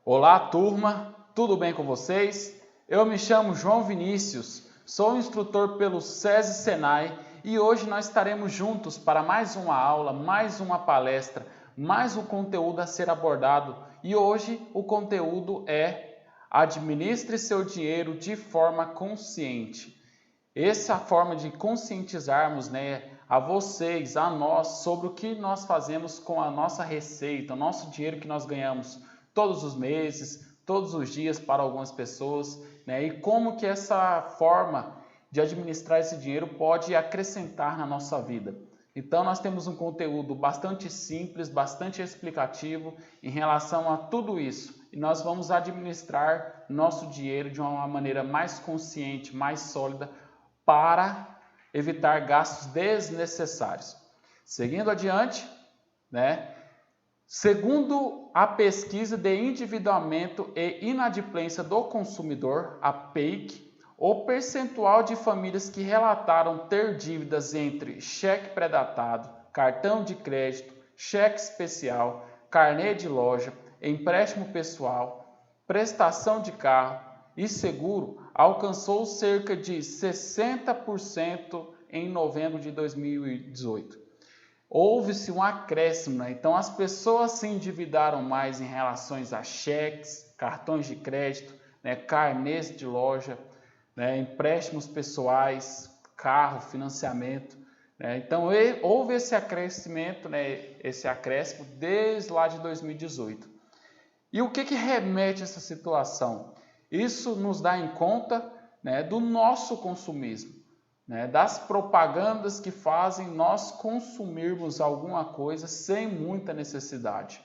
Olá, turma, tudo bem com vocês? Eu me chamo João Vinícius, sou instrutor pelo SESI Senai e hoje nós estaremos juntos para mais uma aula, mais uma palestra, mais um conteúdo a ser abordado. E hoje o conteúdo é Administre seu dinheiro de forma consciente. Essa é a forma de conscientizarmos, a vocês, a nós, sobre o que nós fazemos com a nossa receita, o nosso dinheiro que nós ganhamos todos os meses, todos os dias para algumas pessoas, e como que essa forma de administrar esse dinheiro pode acrescentar na nossa vida. Então nós temos um conteúdo bastante simples, bastante explicativo em relação a tudo isso. E nós vamos administrar nosso dinheiro de uma maneira mais consciente, mais sólida, para evitar gastos desnecessários. Seguindo adiante, segundo a pesquisa de endividamento e inadimplência do consumidor, a PEIC, o percentual de famílias que relataram ter dívidas entre cheque pré-datado, cartão de crédito, cheque especial, carnê de loja, empréstimo pessoal, prestação de carro e seguro alcançou cerca de 60% em novembro de 2018. Houve-se um acréscimo, então as pessoas se endividaram mais em relação a cheques, cartões de crédito, carnês de loja, empréstimos pessoais, carro, financiamento. Então houve esse acrescimento, esse acréscimo desde lá de 2018. E o que remete a essa situação? Isso nos dá em conta do nosso consumismo, das propagandas que fazem nós consumirmos alguma coisa sem muita necessidade.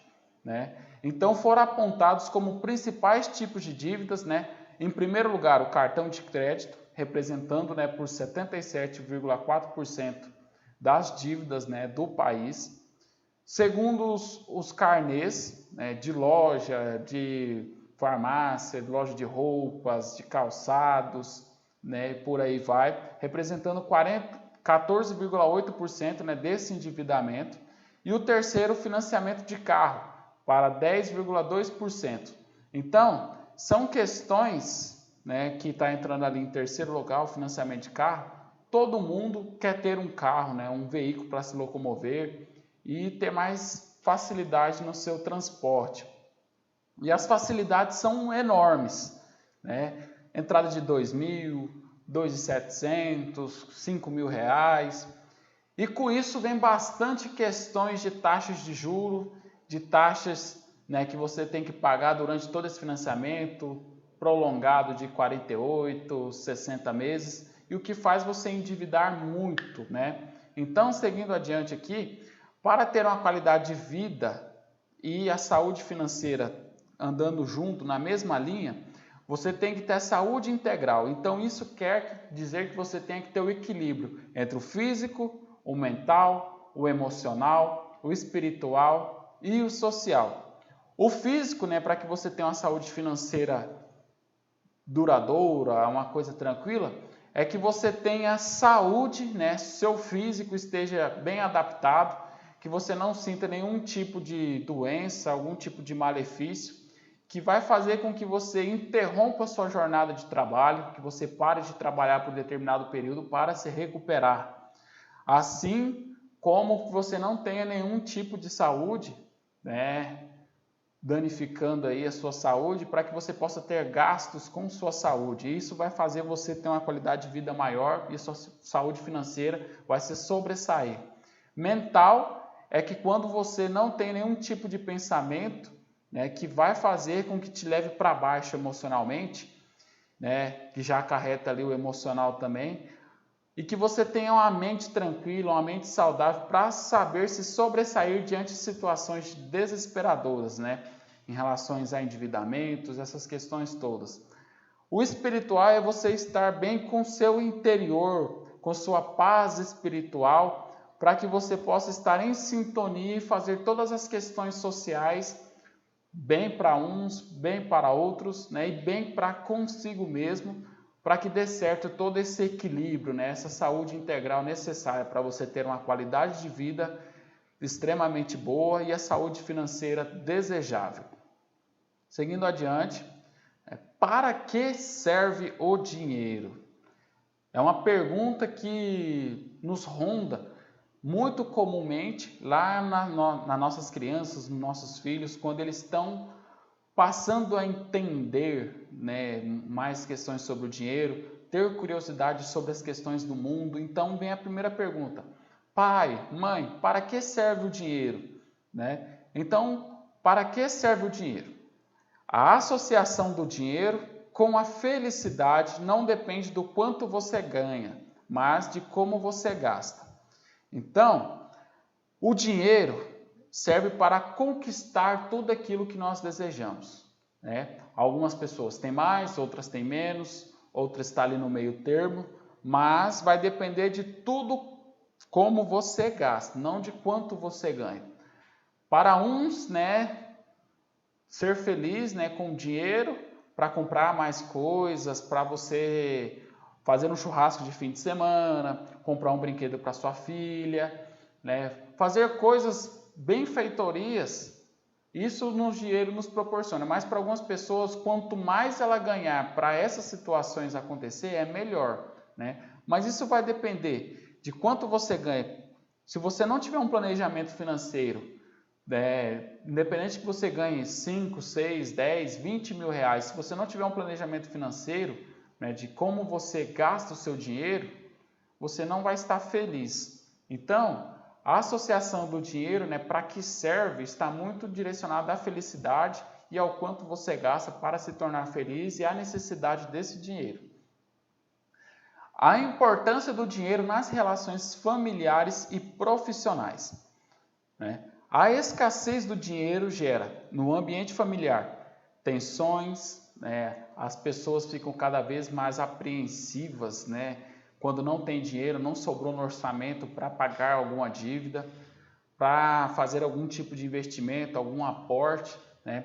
Então foram apontados como principais tipos de dívidas, em primeiro lugar o cartão de crédito, representando por 77,4% das dívidas do país. Segundo os carnês de loja, de farmácia, de loja de roupas, de calçados, por aí vai, representando 14,8% desse endividamento. E o terceiro, financiamento de carro, para 10,2%. Então, são questões que está entrando ali em terceiro lugar, o financiamento de carro. Todo mundo quer ter um carro, um veículo para se locomover e ter mais facilidade no seu transporte. E as facilidades são enormes, entrada de R$2.000, R$2.700, R$5.000. E com isso vem bastante questões de taxas de juros, de taxas que você tem que pagar durante todo esse financiamento, prolongado de 48, 60 meses, e o que faz você endividar muito. Então, seguindo adiante aqui, para ter uma qualidade de vida e a saúde financeira andando junto, na mesma linha, você tem que ter a saúde integral. Então, isso quer dizer que você tem que ter o equilíbrio entre o físico, o mental, o emocional, o espiritual e o social. O físico, para que você tenha uma saúde financeira duradoura, uma coisa tranquila, é que você tenha saúde, seu físico esteja bem adaptado, que você não sinta nenhum tipo de doença, algum tipo de malefício, que vai fazer com que você interrompa a sua jornada de trabalho, que você pare de trabalhar por determinado período para se recuperar. Assim como você não tenha nenhum tipo de saúde, danificando aí a sua saúde, para que você possa ter gastos com sua saúde. Isso vai fazer você ter uma qualidade de vida maior e a sua saúde financeira vai se sobressair. Mental é que quando você não tem nenhum tipo de pensamento, que vai fazer com que te leve para baixo emocionalmente, que já acarreta ali o emocional também, e que você tenha uma mente tranquila, uma mente saudável para saber se sobressair diante de situações desesperadoras, em relação a endividamentos, essas questões todas. O espiritual é você estar bem com o seu interior, com sua paz espiritual, para que você possa estar em sintonia e fazer todas as questões sociais bem para uns, bem para outros, e bem para consigo mesmo, para que dê certo todo esse equilíbrio, essa saúde integral necessária para você ter uma qualidade de vida extremamente boa e a saúde financeira desejável. Seguindo adiante, para que serve o dinheiro? É uma pergunta que nos ronda muito comumente lá nas nossas crianças, nos nossos filhos, quando eles estão passando a entender, né, mais questões sobre o dinheiro, ter curiosidade sobre as questões do mundo. Então vem a primeira pergunta: pai, mãe, para que serve o dinheiro? Né? Então, para que serve o dinheiro? A associação do dinheiro com a felicidade não depende do quanto você ganha, mas de como você gasta. Então, o dinheiro serve para conquistar tudo aquilo que nós desejamos, né? Algumas pessoas têm mais, outras têm menos, outras estão ali no meio termo, mas vai depender de tudo como você gasta, não de quanto você ganha. Para uns, né, ser feliz, né, com dinheiro para comprar mais coisas, para você fazer um churrasco de fim de semana, comprar um brinquedo para sua filha, né, fazer coisas, benfeitorias, isso no dinheiro nos proporciona. Mas para algumas pessoas, quanto mais ela ganhar para essas situações acontecer, é melhor, né? Mas isso vai depender de quanto você ganha. Se você não tiver um planejamento financeiro, independente que você ganhe 5, 6, 10, 20 mil reais, se você não tiver um planejamento financeiro, né, de como você gasta o seu dinheiro, você não vai estar feliz. Então, a associação do dinheiro, né, para que serve, está muito direcionada à felicidade e ao quanto você gasta para se tornar feliz e à necessidade desse dinheiro. A importância do dinheiro nas relações familiares e profissionais, né? A escassez do dinheiro gera, no ambiente familiar, tensões, né? As pessoas ficam cada vez mais apreensivas, né? Quando não tem dinheiro, não sobrou no orçamento para pagar alguma dívida, para fazer algum tipo de investimento, algum aporte, né?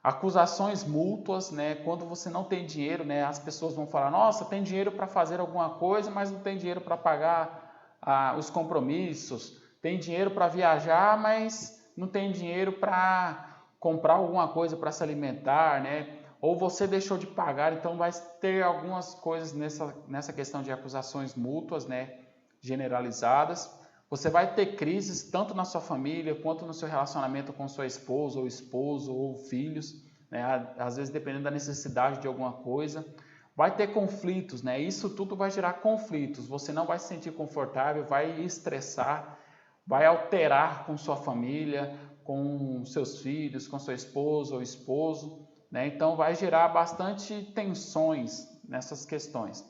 Acusações mútuas, né? Quando você não tem dinheiro, né? As pessoas vão falar: nossa, tem dinheiro para fazer alguma coisa, mas não tem dinheiro para pagar os compromissos. Tem dinheiro para viajar, mas não tem dinheiro para comprar alguma coisa para se alimentar, né? Ou você deixou de pagar, então vai ter algumas coisas nessa questão de acusações mútuas, né? Generalizadas. Você vai ter crises tanto na sua família quanto no seu relacionamento com sua esposa ou esposo ou filhos, né? Às vezes dependendo da necessidade de alguma coisa. Vai ter conflitos, né? Isso tudo vai gerar conflitos. Você não vai se sentir confortável, vai estressar, vai alterar com sua família, com seus filhos, com sua esposa ou esposo, né? Então vai gerar bastante tensões nessas questões.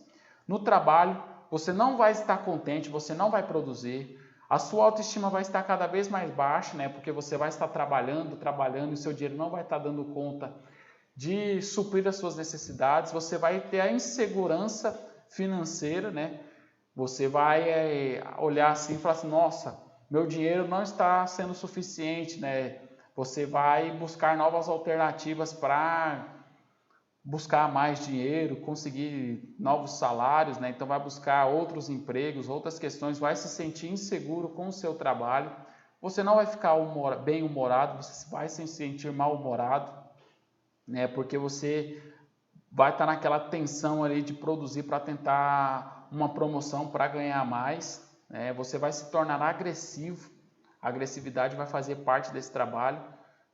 No trabalho, você não vai estar contente, você não vai produzir, a sua autoestima vai estar cada vez mais baixa, né? Porque você vai estar trabalhando e o seu dinheiro não vai estar dando conta de suprir as suas necessidades, você vai ter a insegurança financeira, né? Você vai olhar assim e falar assim: nossa, meu dinheiro não está sendo suficiente, né? Você vai buscar novas alternativas para buscar mais dinheiro, conseguir novos salários, né? Então vai buscar outros empregos, outras questões, vai se sentir inseguro com o seu trabalho. Você não vai ficar bem-humorado, você vai se sentir mal-humorado, né? Porque você vai estar naquela tensão ali de produzir para tentar uma promoção para ganhar mais, né? Você vai se tornar agressivo, a agressividade vai fazer parte desse trabalho,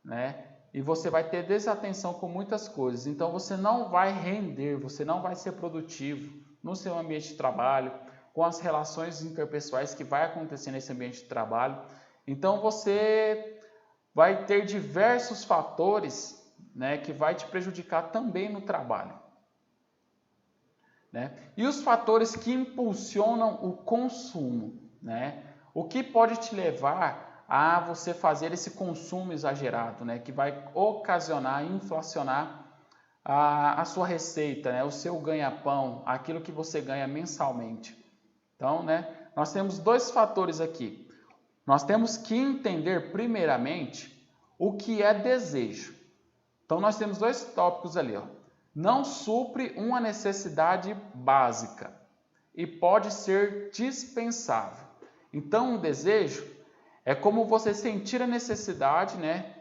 né? E você vai ter desatenção com muitas coisas, então você não vai render, você não vai ser produtivo no seu ambiente de trabalho, com as relações interpessoais que vai acontecer nesse ambiente de trabalho. Então você vai ter diversos fatores, né, que vai te prejudicar também no trabalho, né? E os fatores que impulsionam o consumo, né? O que pode te levar a você fazer esse consumo exagerado, né? Que vai ocasionar, inflacionar a sua receita, né? O seu ganha-pão, aquilo que você ganha mensalmente. Então, né, nós temos dois fatores aqui. Nós temos que entender primeiramente o que é desejo. Então nós temos dois tópicos ali, ó. Não supre uma necessidade básica e pode ser dispensável. Então um desejo é como você sentir a necessidade, né,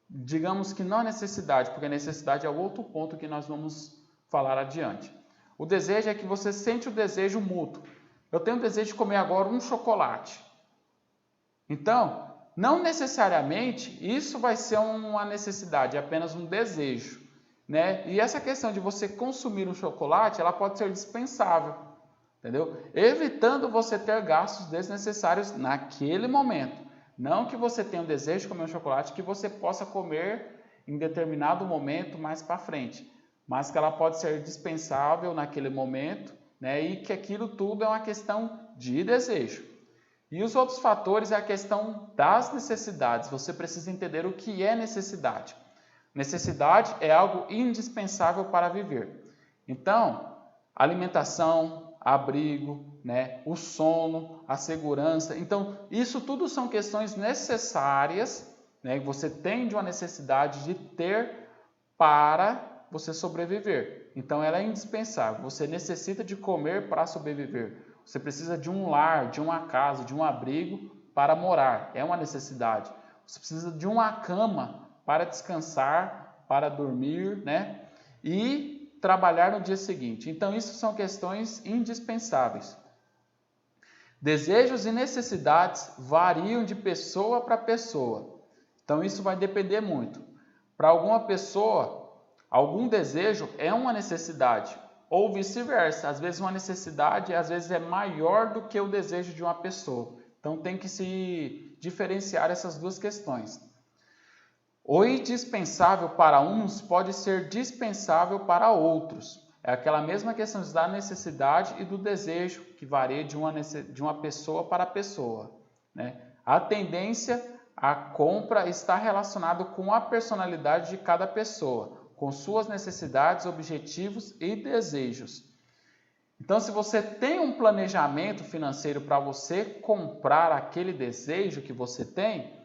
digamos que não a necessidade, porque a necessidade é o outro ponto que nós vamos falar adiante. O desejo é que você sente o desejo mútuo. Eu tenho o desejo de comer agora um chocolate. Então, não necessariamente isso vai ser uma necessidade, é apenas um desejo, né? E essa questão de você consumir um chocolate, ela pode ser dispensável, entendeu? Evitando você ter gastos desnecessários naquele momento. Não que você tenha o desejo de comer um chocolate que você possa comer em determinado momento mais para frente, mas que ela pode ser dispensável naquele momento, né? E que aquilo tudo é uma questão de desejo. E os outros fatores é a questão das necessidades. Você precisa entender o que é necessidade. Necessidade é algo indispensável para viver. Então, alimentação, abrigo, né, o sono, a segurança. Então, isso tudo são questões necessárias, né, que você tem de uma necessidade de ter para você sobreviver. Então, ela é indispensável. Você necessita de comer para sobreviver. Você precisa de um lar, de uma casa, de um abrigo para morar. É uma necessidade. Você precisa de uma cama para descansar, para dormir, né? E trabalhar no dia seguinte. Então, isso são questões indispensáveis. Desejos e necessidades variam de pessoa para pessoa. Então, isso vai depender muito. Para alguma pessoa, algum desejo é uma necessidade. Ou vice-versa, às vezes uma necessidade às vezes é maior do que o desejo de uma pessoa. Então tem que se diferenciar essas duas questões. O indispensável para uns pode ser dispensável para outros. É aquela mesma questão da necessidade e do desejo, que varia de uma pessoa para pessoa, né? A tendência à compra está relacionada com a personalidade de cada pessoa, com suas necessidades, objetivos e desejos. Então, se você tem um planejamento financeiro para você comprar aquele desejo que você tem,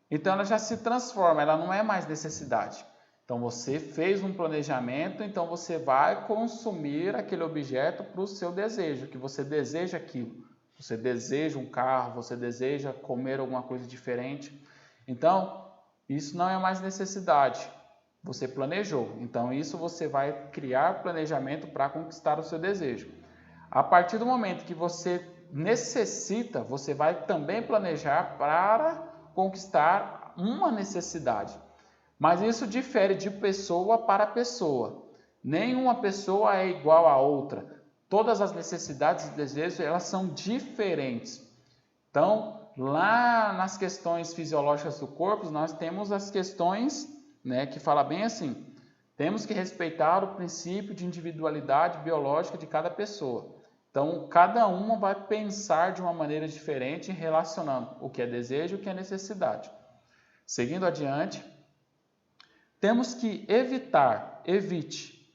então ela já se transforma, ela não é mais necessidade. Então, você fez um planejamento, então você vai consumir aquele objeto para o seu desejo, que você deseja aquilo. Você deseja um carro, você deseja comer alguma coisa diferente. Então, isso não é mais necessidade. Você planejou, então isso você vai criar planejamento para conquistar o seu desejo. A partir do momento que você necessita, você vai também planejar para conquistar uma necessidade. Mas isso difere de pessoa para pessoa. Nenhuma pessoa é igual a outra. Todas as necessidades e desejos, elas são diferentes. Então, lá nas questões fisiológicas do corpo, nós temos as questões, né, que fala bem assim: temos que respeitar o princípio de individualidade biológica de cada pessoa. Então, cada uma vai pensar de uma maneira diferente, relacionando o que é desejo e o que é necessidade. Seguindo adiante, temos que evite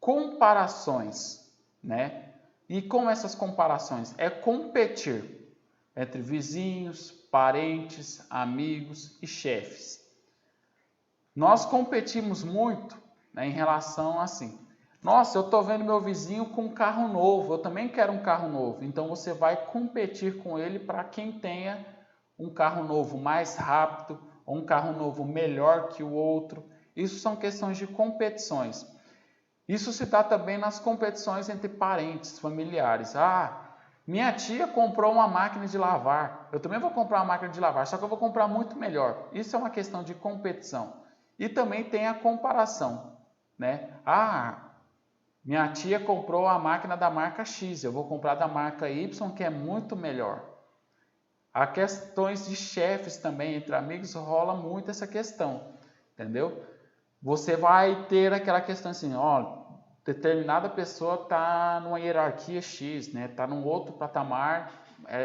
comparações, né? E como essas comparações? É competir entre vizinhos, parentes, amigos e chefes. Nós competimos muito, né, em relação assim, nossa, eu estou vendo meu vizinho com um carro novo, eu também quero um carro novo. Então você vai competir com ele para quem tenha um carro novo mais rápido, ou um carro novo melhor que o outro. Isso são questões de competições. Isso se dá também nas competições entre parentes, familiares. Minha tia comprou uma máquina de lavar, eu também vou comprar uma máquina de lavar, só que eu vou comprar muito melhor. Isso é uma questão de competição. E também tem a comparação, né? Minha tia comprou a máquina da marca X, eu vou comprar da marca Y, que é muito melhor. Há questões de chefes também, entre amigos, rola muito essa questão, entendeu? Você vai ter aquela questão assim, determinada pessoa está numa hierarquia X, né? Está num outro patamar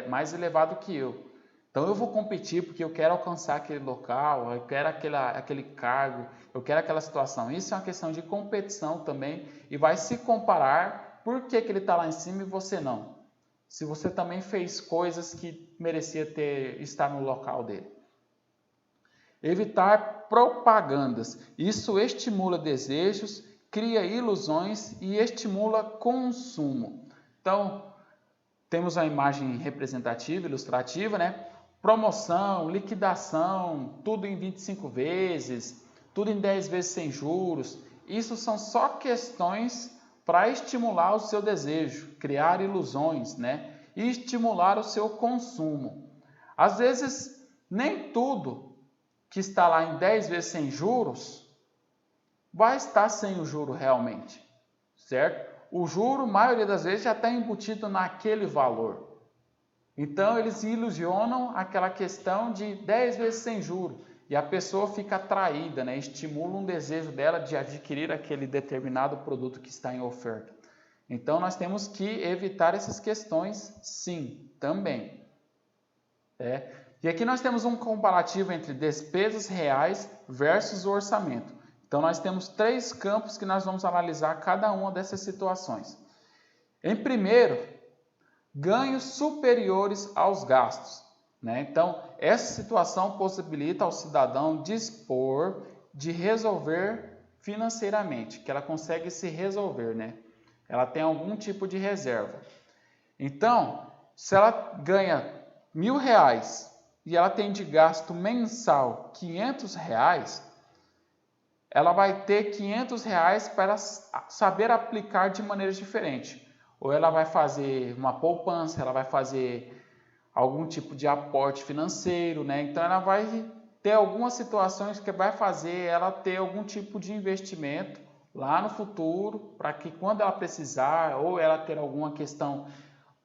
mais elevado que eu. Então eu vou competir porque eu quero alcançar aquele local, eu quero aquele cargo, eu quero aquela situação. Isso é uma questão de competição também e vai se comparar por que ele está lá em cima e você não. Se você também fez coisas que merecia estar no local dele. Evitar propagandas. Isso estimula desejos, cria ilusões e estimula consumo. Então, temos a imagem representativa, ilustrativa, né? promoção, liquidação, tudo em 25 vezes, tudo em 10 vezes sem juros. Isso são só questões para estimular o seu desejo, criar ilusões, né? E estimular o seu consumo. Às vezes, nem tudo que está lá em 10 vezes sem juros vai estar sem o juro realmente, certo? O juro, maioria das vezes, já está embutido naquele valor. Então, eles ilusionam aquela questão de 10 vezes sem juro. E a pessoa fica atraída, né? Estimula um desejo dela de adquirir aquele determinado produto que está em oferta. Então, nós temos que evitar essas questões, sim, também. E aqui nós temos um comparativo entre despesas reais versus o orçamento. Então, nós temos 3 campos que nós vamos analisar cada uma dessas situações. Em primeiro, ganhos superiores aos gastos, né? Então, essa situação possibilita ao cidadão dispor de resolver financeiramente, que ela consegue se resolver, né? Ela tem algum tipo de reserva. Então, se ela ganha R$1.000 e ela tem de gasto mensal R$500, ela vai ter R$500 para saber aplicar de maneiras diferentes. Ou ela vai fazer uma poupança, ela vai fazer algum tipo de aporte financeiro, né? Então ela vai ter algumas situações que vai fazer ela ter algum tipo de investimento lá no futuro, para que quando ela precisar, ou ela ter alguma questão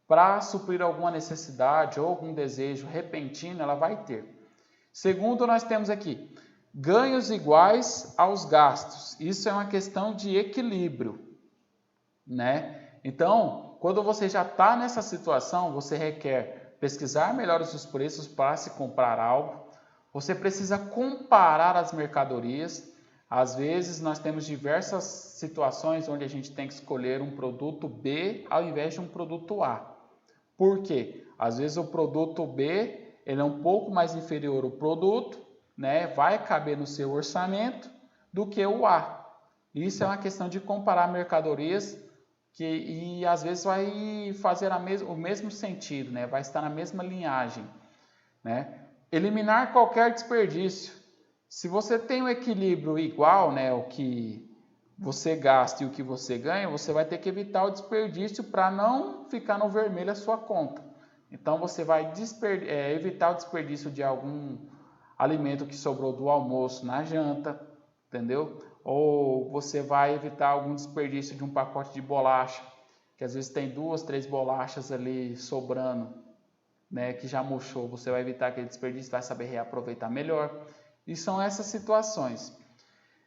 para suprir alguma necessidade ou algum desejo repentino, ela vai ter. Segundo, nós temos aqui ganhos iguais aos gastos. Isso é uma questão de equilíbrio, né? Então, quando você já está nessa situação, você requer pesquisar melhor os preços para se comprar algo. Você precisa comparar as mercadorias. Às vezes, nós temos diversas situações onde a gente tem que escolher um produto B ao invés de um produto A. Por quê? Às vezes o produto B ele é um pouco mais inferior ao produto, né? Vai caber no seu orçamento do que o A. Isso é uma questão de comparar mercadorias e às vezes vai fazer o mesmo sentido, né? Vai estar na mesma linhagem, né? Eliminar qualquer desperdício. Se você tem um equilíbrio igual, né, o que você gasta e o que você ganha, você vai ter que evitar o desperdício para não ficar no vermelho a sua conta. Então você vai evitar o desperdício de algum alimento que sobrou do almoço na janta, entendeu? Ou você vai evitar algum desperdício de um pacote de bolacha, que às vezes tem 2, 3 bolachas ali sobrando, né, que já murchou. Você vai evitar aquele desperdício, vai saber reaproveitar melhor. E são essas situações.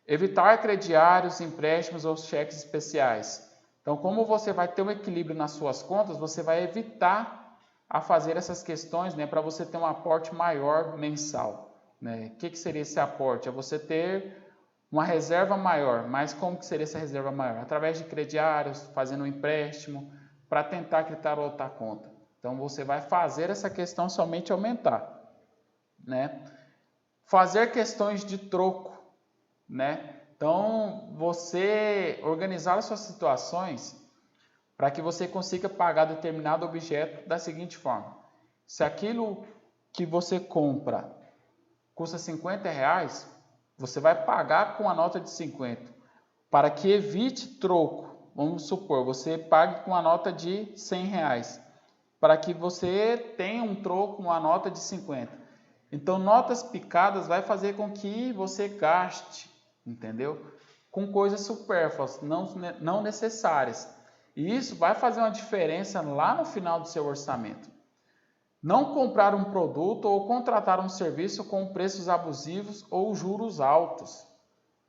Evitar crediários, empréstimos ou cheques especiais. Então, como você vai ter um equilíbrio nas suas contas, você vai evitar a fazer essas questões, né, para você ter um aporte maior mensal, né? O que seria esse aporte? É você ter uma reserva maior. Mas como que seria essa reserva maior? Através de crediários, fazendo um empréstimo, para tentar quitar outra conta. Então, você vai fazer essa questão somente aumentar, né? Fazer questões de troco, né? Então, você organizar as suas situações para que você consiga pagar determinado objeto da seguinte forma. Se aquilo que você compra custa R$50, você vai pagar com a nota de 50. Para que evite troco, vamos supor, você pague com a nota de R$100. Para que você tenha um troco, uma nota de 50. Então, notas picadas vai fazer com que você gaste, entendeu? Com coisas supérfluas, não necessárias. E isso vai fazer uma diferença lá no final do seu orçamento. Não comprar um produto ou contratar um serviço com preços abusivos ou juros altos,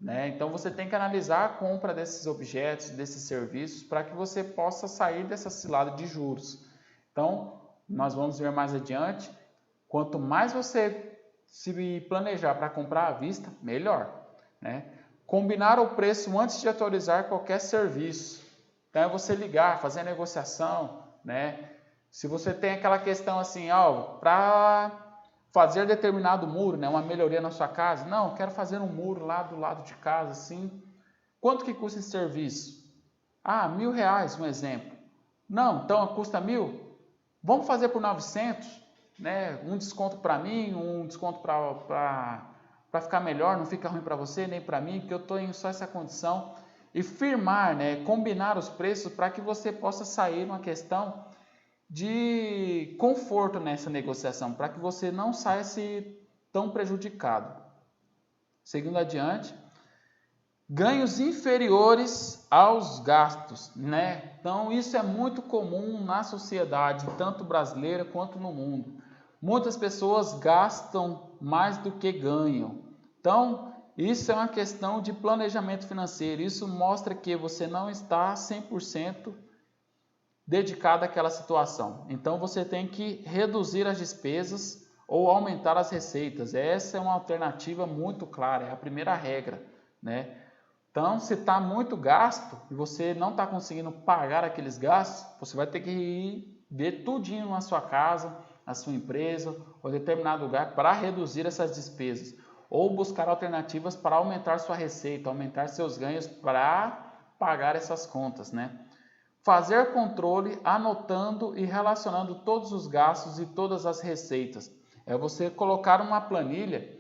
né? Então, você tem que analisar a compra desses objetos, desses serviços, para que você possa sair dessa cilada de juros. Então, nós vamos ver mais adiante. Quanto mais você se planejar para comprar à vista, melhor, né? Combinar o preço antes de autorizar qualquer serviço. Então é você ligar, fazer a negociação, né? Se você tem aquela questão assim, ó, para fazer determinado muro, né, uma melhoria na sua casa, não, quero fazer um muro lá do lado de casa, assim. Quanto que custa esse serviço? Ah, R$1.000, um exemplo. Não, então custa 1.000? Vamos fazer por 900? né, um desconto para mim, um desconto para ficar melhor, não fica ruim para você nem para mim, porque eu estou em só essa condição. E firmar, né, combinar os preços para que você possa sair numa questão de conforto nessa negociação, para que você não saia tão prejudicado. Seguindo adiante, ganhos inferiores aos gastos, né? Então isso é muito comum na sociedade, tanto brasileira quanto no mundo. Muitas pessoas gastam mais do que ganham. Então, isso é uma questão de planejamento financeiro. Isso mostra que você não está 100% dedicado àquela situação. Então, você tem que reduzir as despesas ou aumentar as receitas. Essa é uma alternativa muito clara, é a primeira regra, né? Então, se está muito gasto e você não está conseguindo pagar aqueles gastos, você vai ter que ir ver tudinho na sua casa, na sua empresa ou determinado lugar para reduzir essas despesas. Ou buscar alternativas para aumentar sua receita, aumentar seus ganhos para pagar essas contas, né? Fazer controle anotando e relacionando todos os gastos e todas as receitas. É você colocar uma planilha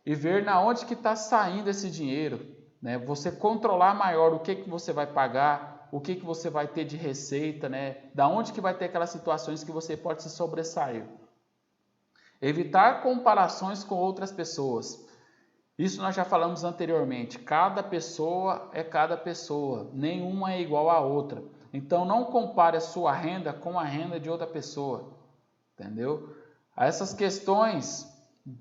e ver na onde que está saindo esse dinheiro, né? Você controlar maior o que você vai pagar, o que você vai ter de receita, né? Da onde que vai ter aquelas situações que você pode se sobressair. Evitar comparações com outras pessoas. Isso nós já falamos anteriormente. Cada pessoa é cada pessoa, nenhuma é igual à outra. Então não compare a sua renda com a renda de outra pessoa, entendeu? Essas questões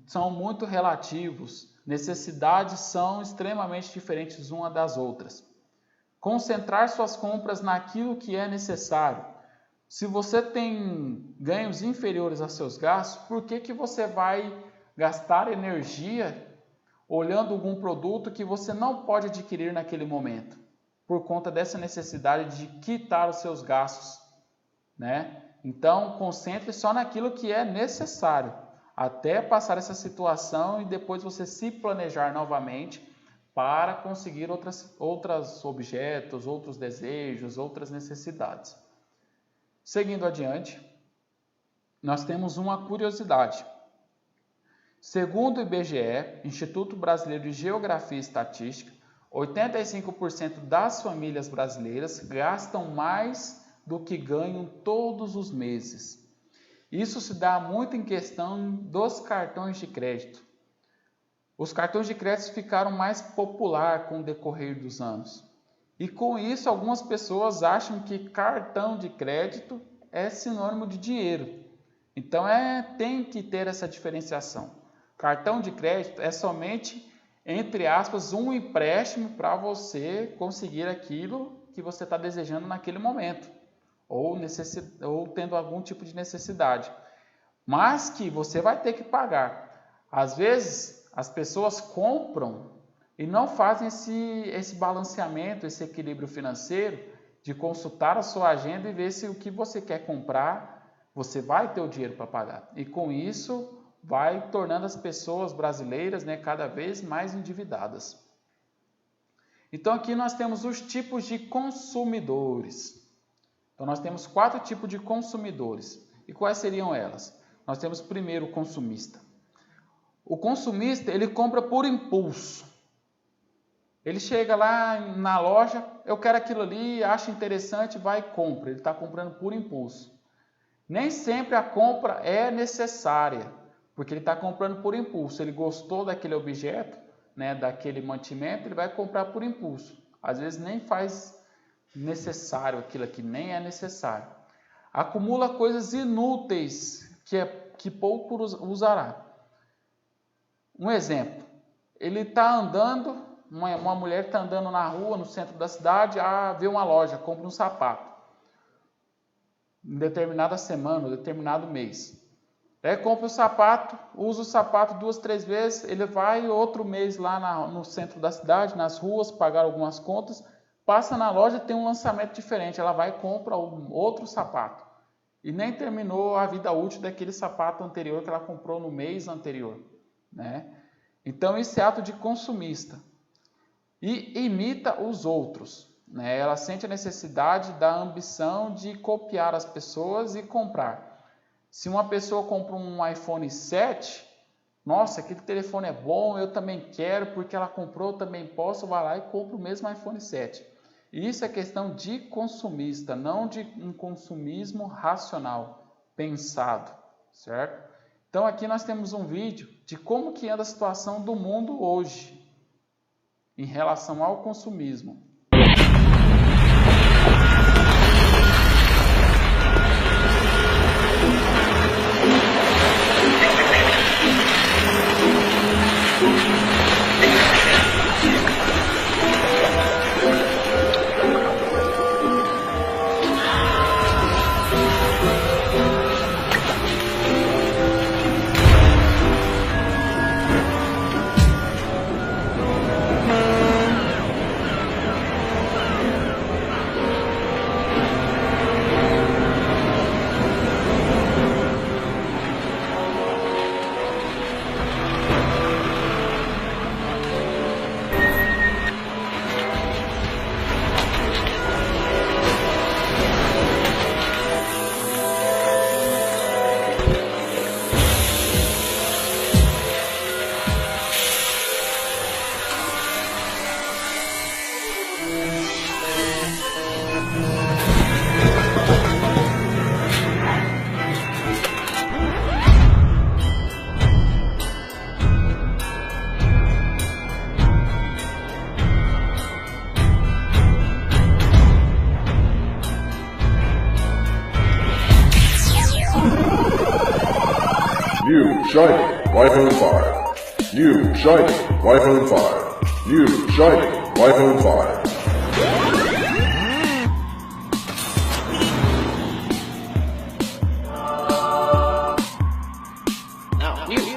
são muito relativos. Necessidades são extremamente diferentes uma das outras. Concentrar suas compras naquilo que é necessário. Se você tem ganhos inferiores aos seus gastos, por que você vai gastar energia olhando algum produto que você não pode adquirir naquele momento? Por conta dessa necessidade de quitar os seus gastos, né? Então, concentre só naquilo que é necessário, até passar essa situação e depois você se planejar novamente para conseguir outros objetos, outros desejos, outras necessidades. Seguindo adiante, nós temos uma curiosidade. Segundo o IBGE, Instituto Brasileiro de Geografia e Estatística, 85% das famílias brasileiras gastam mais do que ganham todos os meses. Isso se dá muito em questão dos cartões de crédito. Os cartões de crédito ficaram mais populares com o decorrer dos anos. E com isso, algumas pessoas acham que cartão de crédito é sinônimo de dinheiro. Então, tem que ter essa diferenciação. Cartão de crédito é somente, entre aspas, um empréstimo para você conseguir aquilo que você está desejando naquele momento, ou tendo algum tipo de necessidade, mas que você vai ter que pagar. Às vezes, as pessoas compram e não fazem esse balanceamento, esse equilíbrio financeiro, de consultar a sua agenda e ver se o que você quer comprar, você vai ter o dinheiro para pagar. E com isso, vai tornando as pessoas brasileiras, né, cada vez mais endividadas. Então aqui nós temos os tipos de consumidores. Então nós temos 4 tipos de consumidores. E quais seriam elas? Nós temos primeiro o consumista. O consumista, ele compra por impulso. Ele chega lá na loja, eu quero aquilo ali, acha interessante, vai e compra. Ele está comprando por impulso. Nem sempre a compra é necessária, porque ele está comprando por impulso. Ele gostou daquele objeto, né, daquele mantimento, ele vai comprar por impulso. Às vezes nem faz necessário aquilo aqui, nem é necessário. Acumula coisas inúteis que pouco usará. Um exemplo, ele está andando, uma mulher está andando na rua, no centro da cidade, vê uma loja, compra um sapato. Em determinada semana, em determinado mês. Compra o sapato, usa o sapato 2, 3 vezes, ele vai outro mês lá no centro da cidade, nas ruas, pagar algumas contas, passa na loja, tem um lançamento diferente, ela vai e compra outro sapato. E nem terminou a vida útil daquele sapato anterior que ela comprou no mês anterior, né? Então, isso é ato de consumista. E imita os outros, né? Ela sente a necessidade da ambição de copiar as pessoas e comprar. Se uma pessoa compra um iPhone 7, nossa, aquele telefone é bom, eu também quero, porque ela comprou, eu também posso, vai lá e compra o mesmo iPhone 7. Isso é questão de consumista, não de um consumismo racional, pensado, certo? Então aqui nós temos um vídeo de como que anda a situação do mundo hoje, em relação ao consumismo. New shiny iPhone 5. New shiny iPhone 5. New shiny iPhone 5.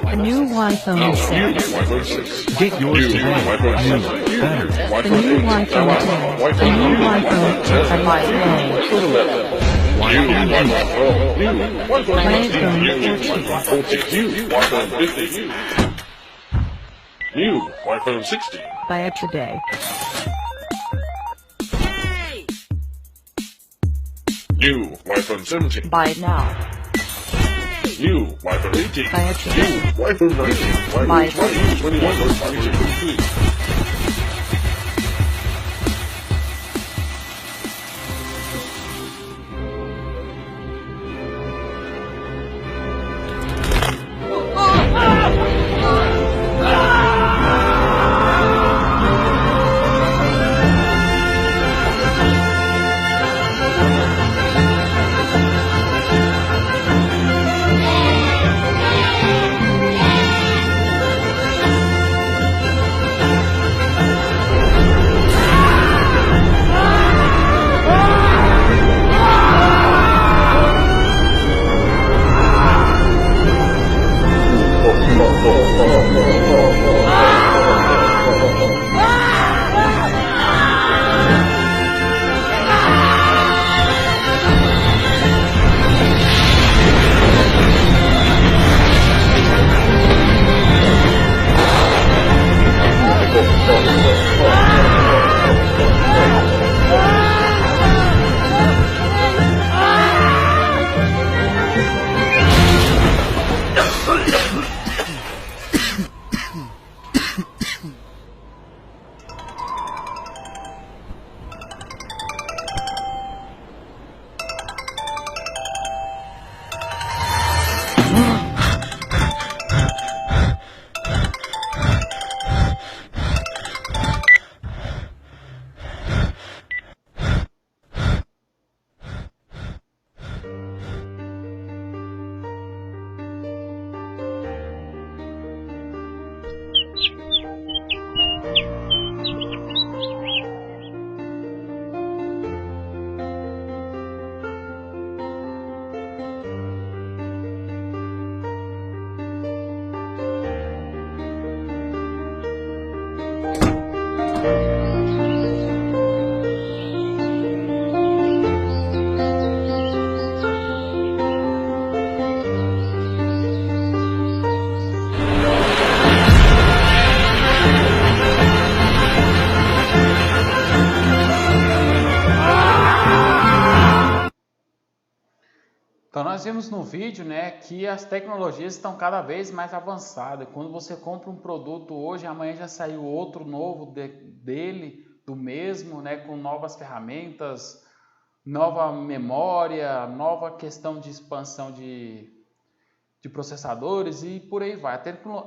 The new iPhone 6. Get yours today. The new iPhone 10. The new iPhone 10 by today. New iPhone 16. Buy it today. New iPhone 17. Buy it now. New iPhone 18. Buy it today. New iPhone 19. Buy iPhone it 20. 21. Então nós vimos no vídeo, né, que as tecnologias estão cada vez mais avançadas. Quando você compra um produto hoje, amanhã já saiu outro novo dele, do mesmo, né, com novas ferramentas, nova memória, nova questão de expansão de processadores e por aí vai.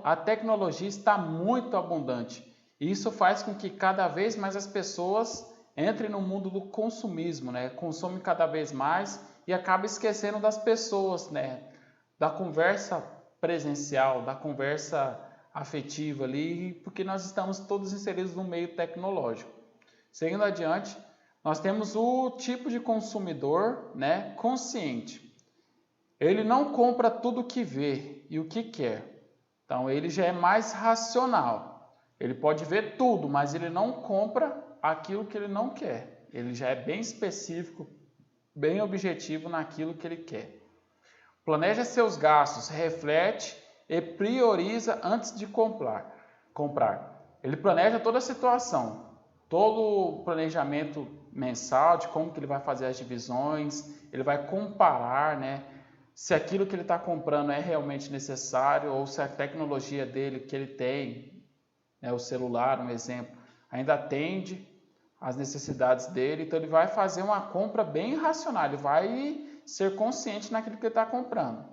A tecnologia está muito abundante. E isso faz com que cada vez mais as pessoas entrem no mundo do consumismo, né? Consomem cada vez mais e acaba esquecendo das pessoas, né? Da conversa presencial, da conversa afetiva ali, porque nós estamos todos inseridos no meio tecnológico. Seguindo adiante, nós temos o tipo de consumidor, né, consciente. Ele não compra tudo que vê e o que quer. Então ele já é mais racional. Ele pode ver tudo, mas ele não compra aquilo que ele não quer. Ele já é bem específico, bem objetivo naquilo que ele quer. Planeja seus gastos, reflete e prioriza antes de comprar. Ele planeja toda a situação, todo o planejamento mensal de como que ele vai fazer as divisões, ele vai comparar, né, se aquilo que ele está comprando é realmente necessário ou se a tecnologia dele que ele tem, né, o celular, um exemplo, ainda atende às necessidades dele. Então ele vai fazer uma compra bem racional, ele vai ser consciente naquilo que ele está comprando.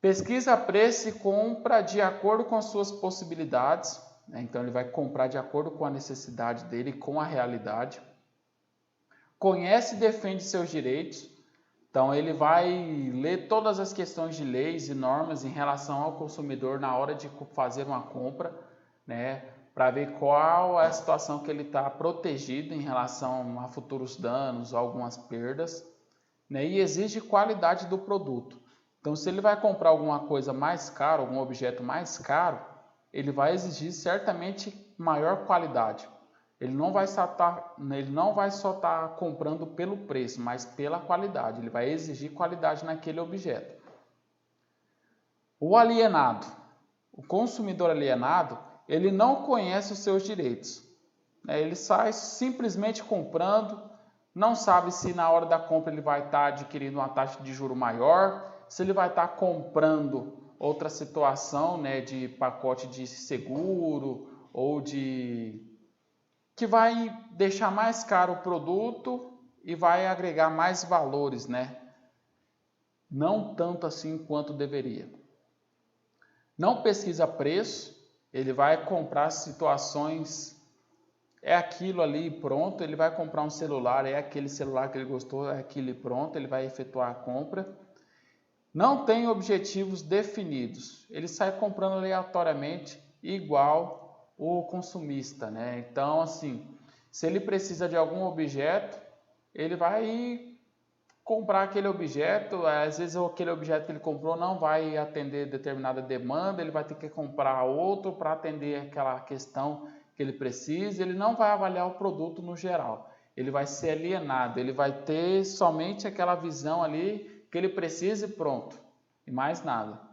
Pesquisa preço e compra de acordo com as suas possibilidades, né? Então ele vai comprar de acordo com a necessidade dele, com a realidade. Conhece e defende seus direitos. Então ele vai ler todas as questões de leis e normas em relação ao consumidor na hora de fazer uma compra, né, para ver qual é a situação que ele está protegido em relação a futuros danos ou algumas perdas, né, e exige qualidade do produto. Então se ele vai comprar alguma coisa mais cara, algum objeto mais caro, ele vai exigir certamente maior qualidade. Ele não vai só estar comprando pelo preço, mas pela qualidade. Ele vai exigir qualidade naquele objeto. O alienado. O consumidor alienado, ele não conhece os seus direitos. Ele sai simplesmente comprando, não sabe se na hora da compra ele vai estar adquirindo uma taxa de juro maior, se ele vai estar comprando outra situação, né, de pacote de seguro ou que vai deixar mais caro o produto e vai agregar mais valores, né? Não tanto assim quanto deveria. Não pesquisa preço, ele vai comprar situações, é aquilo ali pronto, ele vai comprar um celular, é aquele celular que ele gostou, é aquele pronto, ele vai efetuar a compra. Não tem objetivos definidos, ele sai comprando aleatoriamente igual o consumista, né? Então, assim, se ele precisa de algum objeto, ele vai comprar aquele objeto. Às vezes aquele objeto que ele comprou não vai atender determinada demanda, ele vai ter que comprar outro para atender aquela questão que ele precisa. Ele não vai avaliar o produto no geral, ele vai ser alienado, ele vai ter somente aquela visão ali que ele precisa e pronto, e mais nada.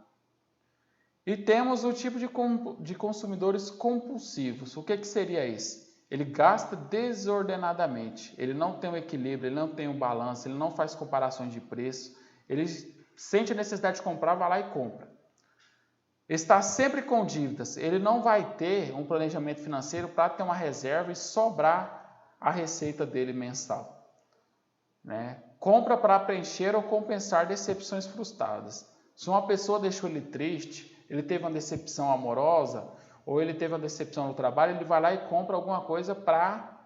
E temos o tipo de consumidores compulsivos. O que seria esse? Ele gasta desordenadamente, ele não tem um equilíbrio, ele não tem um balanço, ele não faz comparações de preço, ele sente a necessidade de comprar, vai lá e compra. Está sempre com dívidas, ele não vai ter um planejamento financeiro para ter uma reserva e sobrar a receita dele mensal, né? Compra para preencher ou compensar decepções frustradas. Se uma pessoa deixou ele triste, ele teve uma decepção amorosa, ou ele teve uma decepção no trabalho, ele vai lá e compra alguma coisa para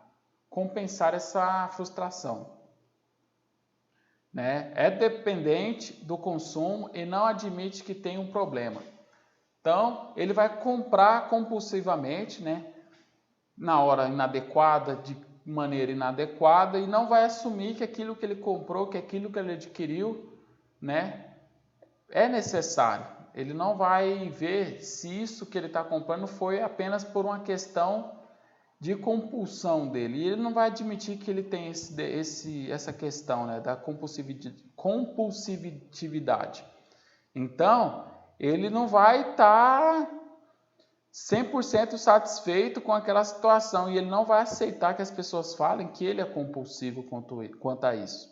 compensar essa frustração, né? É dependente do consumo e não admite que tem um problema. Então, ele vai comprar compulsivamente, né, na hora inadequada, de maneira inadequada, e não vai assumir que aquilo que ele comprou, que aquilo que ele adquiriu, né, é necessário. Ele não vai ver se isso que ele está comprando foi apenas por uma questão de compulsão dele. E ele não vai admitir que ele tem essa questão, né, da compulsividade. Então, ele não vai estar 100% satisfeito com aquela situação. E ele não vai aceitar que as pessoas falem que ele é compulsivo quanto a isso,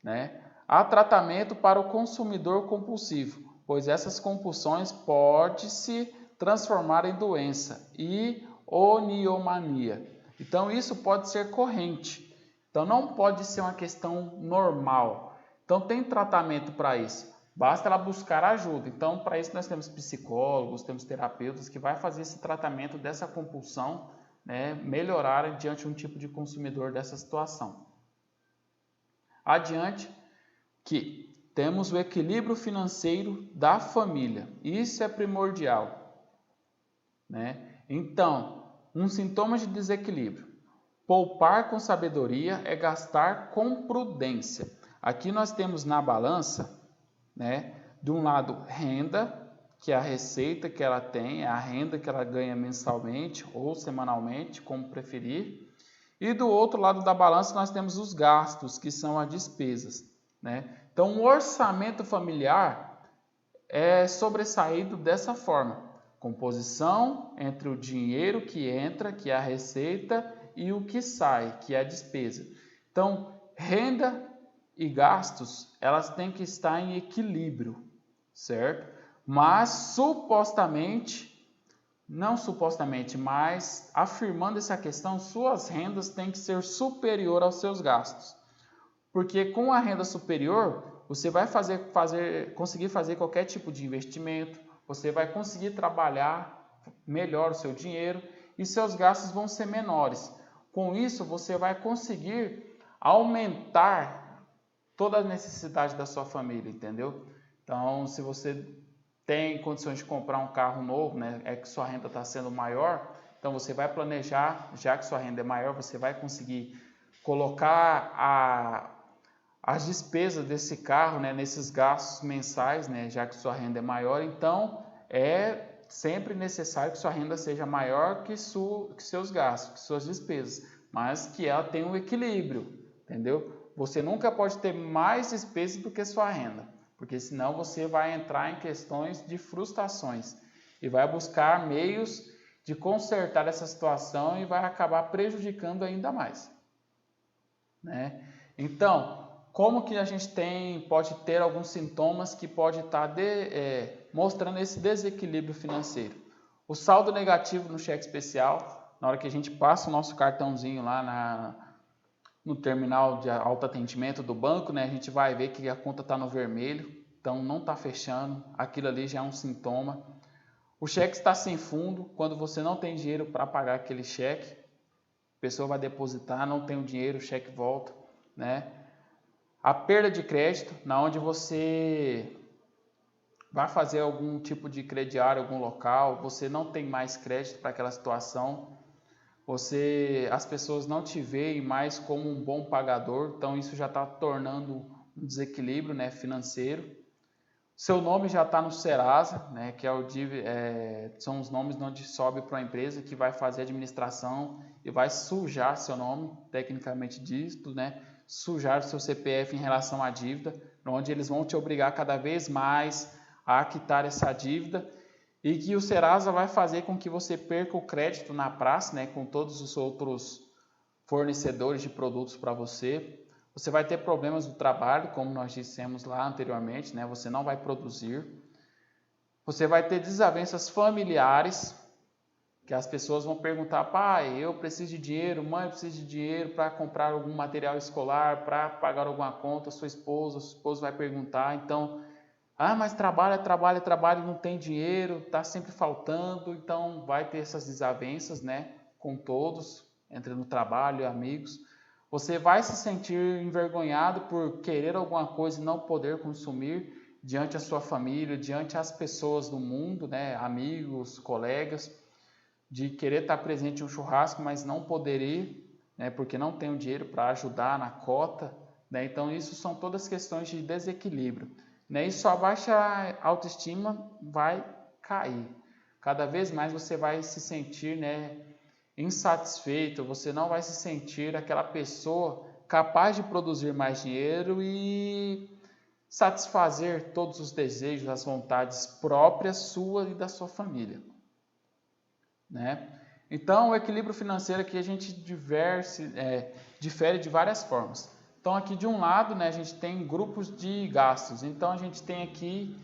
né? há tratamento para o consumidor compulsivo, pois essas compulsões podem se transformar em doença e oniomania. Então isso pode ser corrente. Então não pode ser uma questão normal. Então tem tratamento para isso. Basta ela buscar ajuda. Então para isso nós temos psicólogos, temos terapeutas que vai fazer esse tratamento dessa compulsão, né, melhorar diante de um tipo de consumidor dessa situação. Adiante que temos o equilíbrio financeiro da família. Isso é primordial, né? Então, um sintoma de desequilíbrio. Poupar com sabedoria é gastar com prudência. Aqui nós temos na balança, né, de um lado renda, que é a receita que ela tem, é a renda que ela ganha mensalmente ou semanalmente, como preferir. E do outro lado da balança nós temos os gastos, que são as despesas, né? Então o orçamento familiar é sobressaído dessa forma. Composição entre o dinheiro que entra, que é a receita, e o que sai, que é a despesa. Então, renda e gastos, elas têm que estar em equilíbrio, certo? Mas não supostamente, mas afirmando essa questão, suas rendas têm que ser superior aos seus gastos. Porque com a renda superior, você vai conseguir fazer qualquer tipo de investimento, você vai conseguir trabalhar melhor o seu dinheiro e seus gastos vão ser menores. Com isso, você vai conseguir aumentar toda a necessidade da sua família, entendeu? Então, se você tem condições de comprar um carro novo, né, é que sua renda está sendo maior, então você vai planejar, já que sua renda é maior, você vai conseguir colocar as despesas desse carro, né, nesses gastos mensais, né, já que sua renda é maior. Então é sempre necessário que sua renda seja maior que seus gastos, que suas despesas, mas que ela tenha um equilíbrio, entendeu? Você nunca pode ter mais despesas do que sua renda, porque senão você vai entrar em questões de frustrações e vai buscar meios de consertar essa situação e vai acabar prejudicando ainda mais, né? Então, como que a gente pode ter alguns sintomas que pode estar mostrando esse desequilíbrio financeiro? O saldo negativo no cheque especial, na hora que a gente passa o nosso cartãozinho lá no terminal de autoatendimento do banco, né, a gente vai ver que a conta está no vermelho, então não está fechando, aquilo ali já é um sintoma. O cheque está sem fundo, quando você não tem dinheiro para pagar aquele cheque, a pessoa vai depositar, não tem o dinheiro, o cheque volta, né? A perda de crédito, na onde você vai fazer algum tipo de crediário, algum local, você não tem mais crédito para aquela situação, as pessoas não te veem mais como um bom pagador, então isso já está tornando um desequilíbrio, né, financeiro. Seu nome já está no Serasa, né, que são os nomes onde sobe para uma empresa que vai fazer administração e vai sujar seu nome, tecnicamente dito, né, sujar o seu CPF em relação à dívida, onde eles vão te obrigar cada vez mais a quitar essa dívida e que o Serasa vai fazer com que você perca o crédito na praça, né, com todos os outros fornecedores de produtos para você. Você vai ter problemas no trabalho, como nós dissemos lá anteriormente, né, você não vai produzir. Você vai ter desavenças familiares, que as pessoas vão perguntar: pai, eu preciso de dinheiro, mãe, eu preciso de dinheiro para comprar algum material escolar, para pagar alguma conta, sua esposa vai perguntar. Então, mas trabalha, não tem dinheiro, está sempre faltando. Então vai ter essas desavenças, né, com todos, entre no trabalho, amigos. Você vai se sentir envergonhado por querer alguma coisa e não poder consumir diante da sua família, diante das pessoas do mundo, né, amigos, colegas, de querer estar presente em um churrasco, mas não poder ir, né, porque não tem o dinheiro para ajudar na cota, né? Então isso são todas questões de desequilíbrio, né? E sua baixa autoestima vai cair. Cada vez mais você vai se sentir, né, insatisfeito, você não vai se sentir aquela pessoa capaz de produzir mais dinheiro e satisfazer todos os desejos, as vontades próprias suas e da sua família, né? Então, o equilíbrio financeiro aqui a gente difere de várias formas. Então aqui de um lado, né, a gente tem grupos de gastos. Então a gente tem aqui,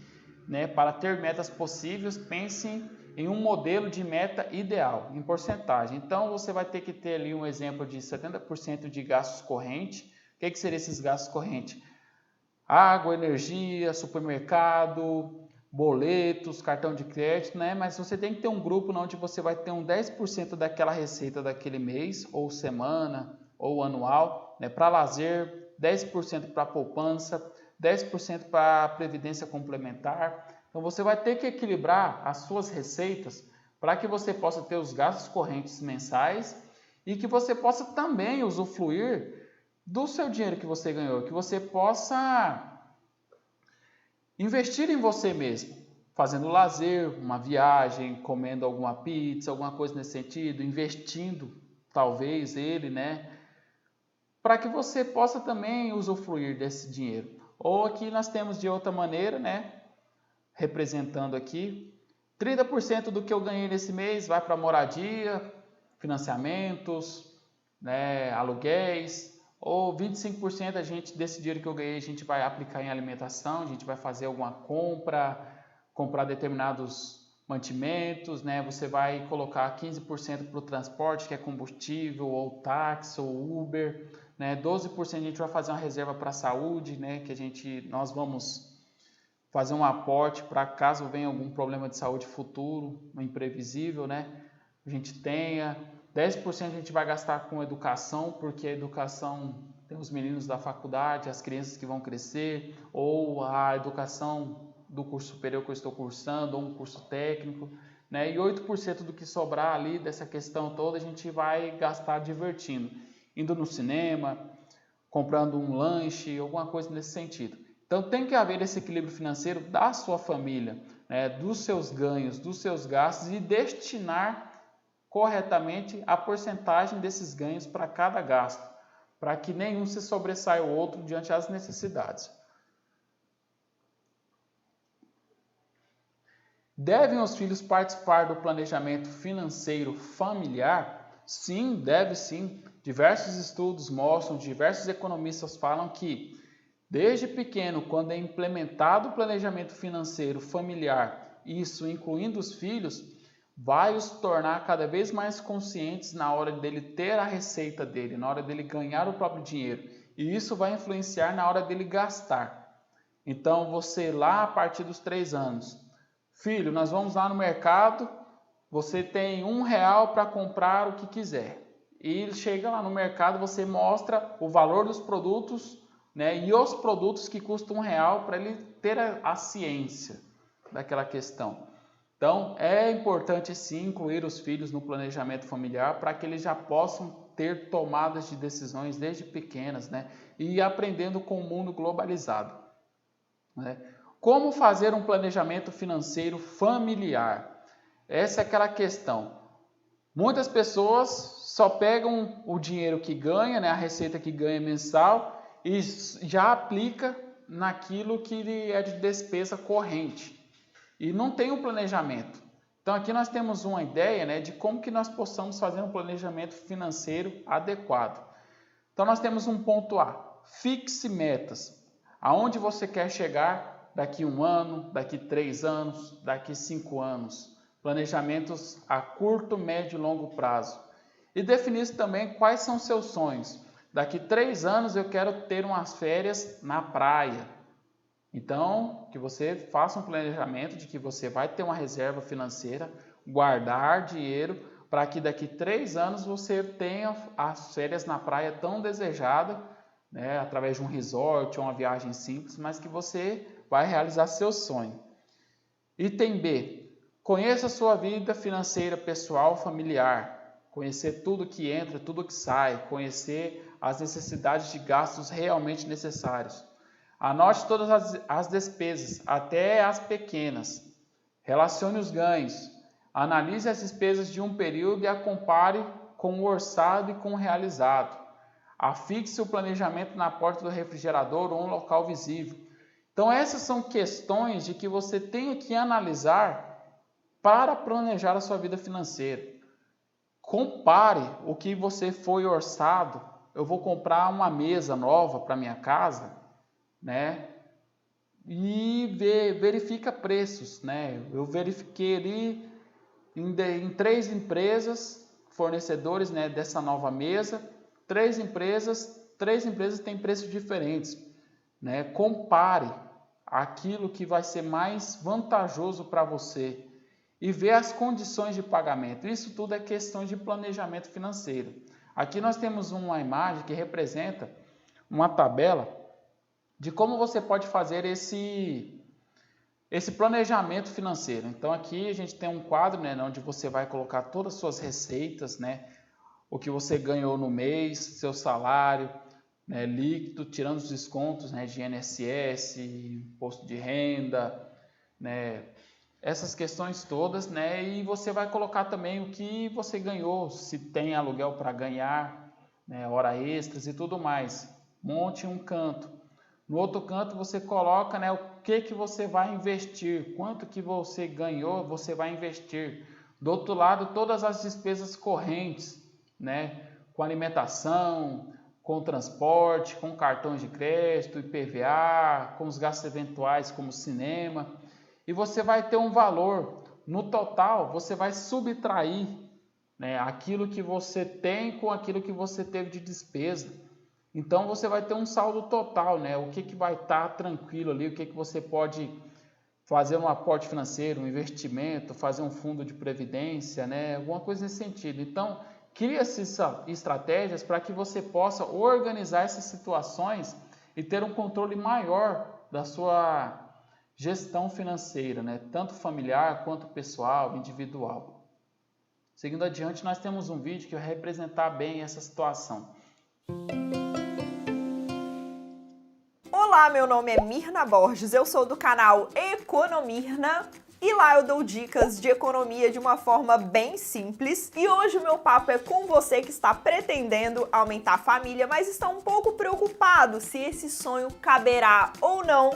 né, para ter metas possíveis, pense em um modelo de meta ideal, em porcentagem. Então você vai ter que ter ali um exemplo de 70% de gastos correntes. O que seriam esses gastos correntes? Água, energia, supermercado, boletos, cartão de crédito, né? Mas você tem que ter um grupo onde você vai ter um 10% daquela receita daquele mês, ou semana, ou anual, né? Para lazer, 10% para poupança, 10% para previdência complementar. Então você vai ter que equilibrar as suas receitas para que você possa ter os gastos correntes mensais e que você possa também usufruir do seu dinheiro que você ganhou, que você possa investir em você mesmo, fazendo lazer, uma viagem, comendo alguma pizza, alguma coisa nesse sentido, investindo talvez ele, né, para que você possa também usufruir desse dinheiro. Ou aqui nós temos de outra maneira, né, representando aqui, 30% do que eu ganhei nesse mês vai para moradia, financiamentos, né, aluguéis, ou 25% desse dinheiro que eu ganhei a gente vai aplicar em alimentação, a gente vai fazer alguma comprar determinados mantimentos, né? Você vai colocar 15% para o transporte, que é combustível, ou táxi, ou Uber, né? 12% a gente vai fazer uma reserva para a saúde, né? Que nós vamos fazer um aporte para caso venha algum problema de saúde futuro, um imprevisível, né? A gente tenha 10% a gente vai gastar com educação, porque a educação tem os meninos da faculdade, as crianças que vão crescer, ou a educação do curso superior que eu estou cursando, ou um curso técnico, né? E 8% do que sobrar ali dessa questão toda a gente vai gastar divertindo, indo no cinema, comprando um lanche, alguma coisa nesse sentido. Então tem que haver esse equilíbrio financeiro da sua família, né? Dos seus ganhos, dos seus gastos e destinar corretamente a porcentagem desses ganhos para cada gasto, para que nenhum se sobressaia o outro diante das necessidades. Devem os filhos participar do planejamento financeiro familiar? Sim, deve sim. Diversos estudos mostram, diversos economistas falam que desde pequeno, quando é implementado o planejamento financeiro familiar, isso incluindo os filhos, vai os tornar cada vez mais conscientes na hora dele ter a receita dele, na hora dele ganhar o próprio dinheiro. E isso vai influenciar na hora dele gastar. Então, você lá a partir dos 3 anos, filho, nós vamos lá no mercado, você tem R$1 para comprar o que quiser. E chega lá no mercado, você mostra o valor dos produtos, né, e os produtos que custam R$1 para ele ter a ciência daquela questão. Então, é importante sim incluir os filhos no planejamento familiar para que eles já possam ter tomadas de decisões desde pequenas, né? E ir aprendendo com o mundo globalizado, né? Como fazer um planejamento financeiro familiar? Essa é aquela questão. Muitas pessoas só pegam o dinheiro que ganha, né? A receita que ganha mensal e já aplica naquilo que é de despesa corrente. E não tem um planejamento. Então aqui nós temos uma ideia, né, de como que nós possamos fazer um planejamento financeiro adequado. Então nós temos um ponto A, fixe metas. Aonde você quer chegar daqui 1 ano, daqui 3 anos, daqui 5 anos. Planejamentos a curto, médio e longo prazo. E definir também quais são seus sonhos. Daqui 3 anos eu quero ter umas férias na praia. Então, que você faça um planejamento de que você vai ter uma reserva financeira, guardar dinheiro para que daqui 3 anos você tenha as férias na praia tão desejada, né, através de um resort ou uma viagem simples, mas que você vai realizar seu sonho. Item B, conheça a sua vida financeira pessoal familiar, conhecer tudo que entra, tudo que sai, conhecer as necessidades de gastos realmente necessários. Anote todas as despesas, até as pequenas. Relacione os ganhos. Analise as despesas de um período e a compare com o orçado e com o realizado. Afixe o planejamento na porta do refrigerador ou um local visível. Então essas são questões de que você tem que analisar para planejar a sua vida financeira. Compare o que você foi orçado eu vou comprar uma mesa nova para minha casa, né? E verifica preços, né? Eu verifiquei ali em 3 empresas, fornecedores, né, dessa nova mesa. 3 empresas têm preços diferentes, né? Compare aquilo que vai ser mais vantajoso para você e ver as condições de pagamento. Isso tudo é questão de planejamento financeiro. Aqui nós temos uma imagem que representa uma tabela de como você pode fazer esse planejamento financeiro. Então aqui a gente tem um quadro, né, onde você vai colocar todas as suas receitas, né, o que você ganhou no mês, seu salário, né, líquido, tirando os descontos, né, de INSS, imposto de renda, né, essas questões todas, né, e você vai colocar também o que você ganhou, se tem aluguel para ganhar, né, hora extras e tudo mais. Monte um canto. No outro canto você coloca, né, o que você vai investir, quanto que você ganhou, você vai investir. Do outro lado, todas as despesas correntes, né, com alimentação, com transporte, com cartões de crédito, IPVA, com os gastos eventuais como cinema. E você vai ter um valor. No total, você vai subtrair, né, aquilo que você tem com aquilo que você teve de despesa. Então você vai ter um saldo total, né? O que vai estar tranquilo ali, o que você pode fazer um aporte financeiro, um investimento, fazer um fundo de previdência, né? Alguma coisa nesse sentido. Então, cria-se estratégias para que você possa organizar essas situações e ter um controle maior da sua gestão financeira, né? Tanto familiar quanto pessoal, individual. Seguindo adiante, nós temos um vídeo que vai representar bem essa situação. Olá, meu nome é Mirna Borges, eu sou do canal Economirna e lá eu dou dicas de economia de uma forma bem simples. E hoje o meu papo é com você que está pretendendo aumentar a família, mas está um pouco preocupado se esse sonho caberá ou não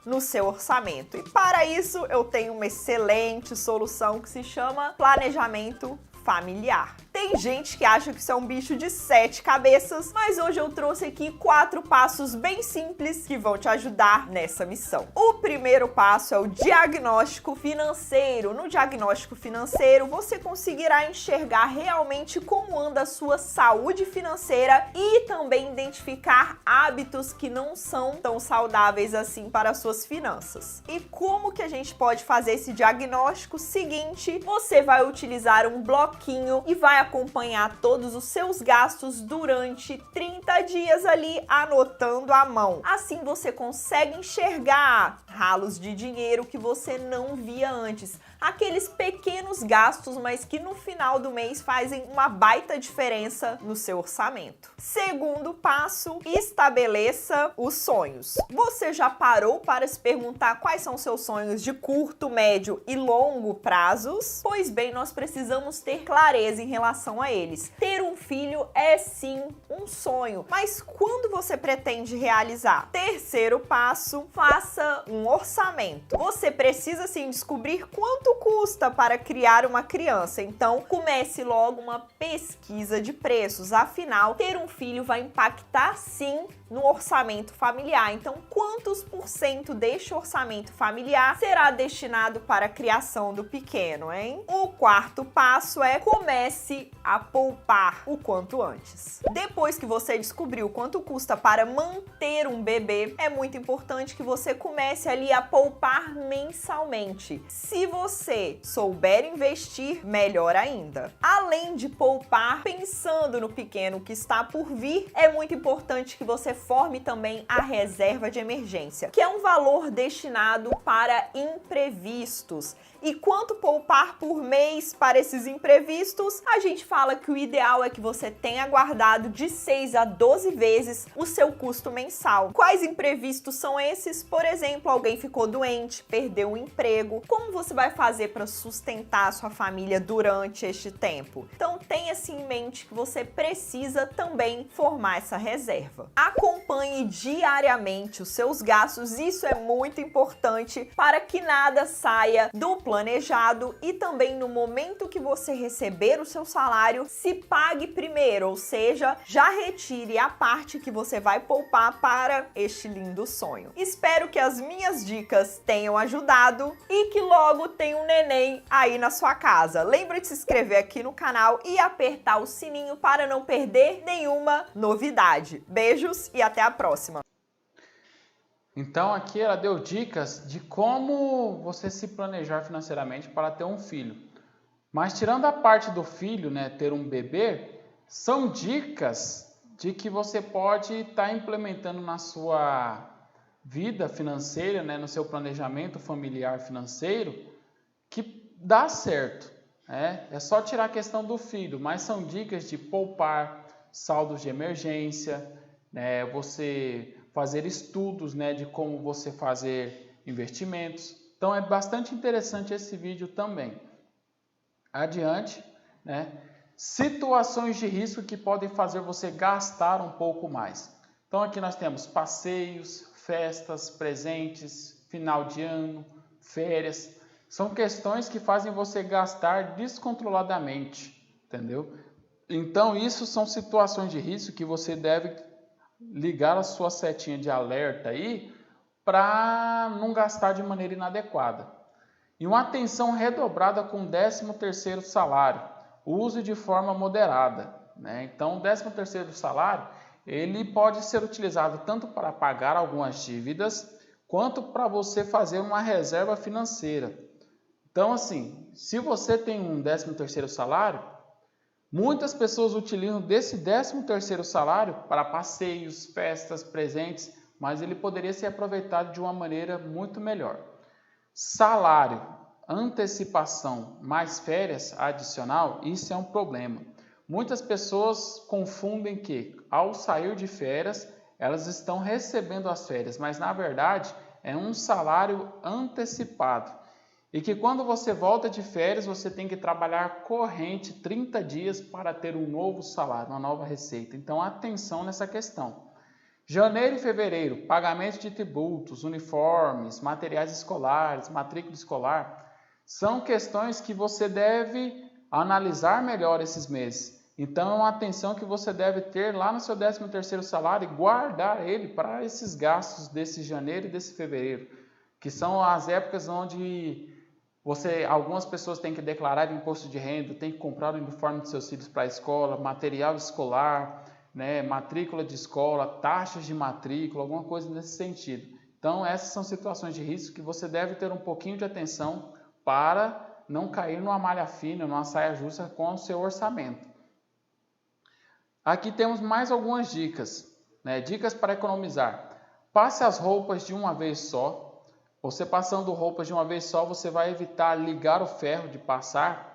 no seu orçamento. E para isso eu tenho uma excelente solução que se chama planejamento familiar. Tem gente que acha que isso é um bicho de 7 cabeças, mas hoje eu trouxe aqui 4 passos bem simples que vão te ajudar nessa missão. O primeiro passo é o diagnóstico financeiro. No diagnóstico financeiro, você conseguirá enxergar realmente como anda a sua saúde financeira e também identificar hábitos que não são tão saudáveis assim para as suas finanças. E como que a gente pode fazer esse diagnóstico? Seguinte, você vai utilizar um bloquinho e vai acompanhar todos os seus gastos durante 30 dias ali, anotando à mão. Assim você consegue enxergar ralos de dinheiro que você não via antes. Aqueles pequenos gastos, mas que no final do mês fazem uma baita diferença no seu orçamento. Segundo passo, estabeleça os sonhos. Você já parou para se perguntar quais são seus sonhos de curto, médio e longo prazos? Pois bem, nós precisamos ter clareza em relação a eles. Ter um filho é sim um sonho, mas quando você pretende realizar? Terceiro passo, faça um orçamento. Você precisa sim descobrir quanto custa para criar uma criança, então comece logo uma pesquisa de preços. Afinal, ter um filho vai impactar sim no orçamento familiar. Então, quantos % deste orçamento familiar será destinado para a criação do pequeno, hein? O quarto passo é comece a poupar o quanto antes. Depois que você descobriu quanto custa para manter um bebê, é muito importante que você comece ali a poupar mensalmente. Se você souber investir, melhor ainda. Além de poupar pensando no pequeno que está por vir, é muito importante que você forme também a reserva de emergência, que é um valor destinado para imprevistos. E quanto poupar por mês para esses imprevistos? A gente fala que o ideal é que você tenha guardado de 6 a 12 vezes o seu custo mensal. Quais imprevistos são esses? Por exemplo, alguém ficou doente, perdeu o emprego. Como você vai fazer fazer para sustentar a sua família durante este tempo. Então tenha-se em mente que você precisa também formar essa reserva. Acompanhe diariamente os seus gastos, isso é muito importante para que nada saia do planejado e também no momento que você receber o seu salário, se pague primeiro, ou seja, já retire a parte que você vai poupar para este lindo sonho. Espero que as minhas dicas tenham ajudado e que logo tenha um neném aí na sua casa. Lembra de se inscrever aqui no canal e apertar o sininho para não perder nenhuma novidade. Beijos e até a próxima! Então aqui ela deu dicas de como você se planejar financeiramente para ter um filho. Mas tirando a parte do filho, né, ter um bebê, são dicas de que você pode estar implementando na sua vida financeira, né, no seu planejamento familiar financeiro, que dá certo. É só tirar a questão do filho, mas são dicas de poupar, saldos de emergência, né, você fazer estudos, né, de como você fazer investimentos. Então é bastante interessante esse vídeo também. Adiante, né? Situações de risco que podem fazer você gastar um pouco mais. Então aqui nós temos passeios, festas, presentes, final de ano, férias. São questões que fazem você gastar descontroladamente, entendeu? Então isso são situações de risco que você deve ligar a sua setinha de alerta aí para não gastar de maneira inadequada. E uma atenção redobrada com o 13º salário, use de forma moderada, né? Então o 13º salário ele pode ser utilizado tanto para pagar algumas dívidas quanto para você fazer uma reserva financeira. Então assim, se você tem um 13º salário, muitas pessoas utilizam desse 13º salário para passeios, festas, presentes, mas ele poderia ser aproveitado de uma maneira muito melhor. Salário, antecipação mais férias adicional, isso é um problema. Muitas pessoas confundem que ao sair de férias, elas estão recebendo as férias, mas na verdade é um salário antecipado. E que quando você volta de férias, você tem que trabalhar corrente 30 dias para ter um novo salário, uma nova receita. Então, atenção nessa questão. Janeiro e fevereiro, pagamento de tributos, uniformes, materiais escolares, matrícula escolar, são questões que você deve analisar melhor esses meses. Então, é uma atenção que você deve ter lá no seu 13º salário e guardar ele para esses gastos desse janeiro e desse fevereiro, que são as épocas onde algumas pessoas têm que declarar imposto de renda, têm que comprar o uniforme dos seus filhos para a escola, material escolar, né, matrícula de escola, taxas de matrícula, alguma coisa nesse sentido. Então, essas são situações de risco que você deve ter um pouquinho de atenção para não cair numa malha fina, numa saia justa com o seu orçamento. Aqui temos mais algumas dicas, né, dicas para economizar. Passe as roupas de uma vez só. Você passando roupas de uma vez só, você vai evitar ligar o ferro de passar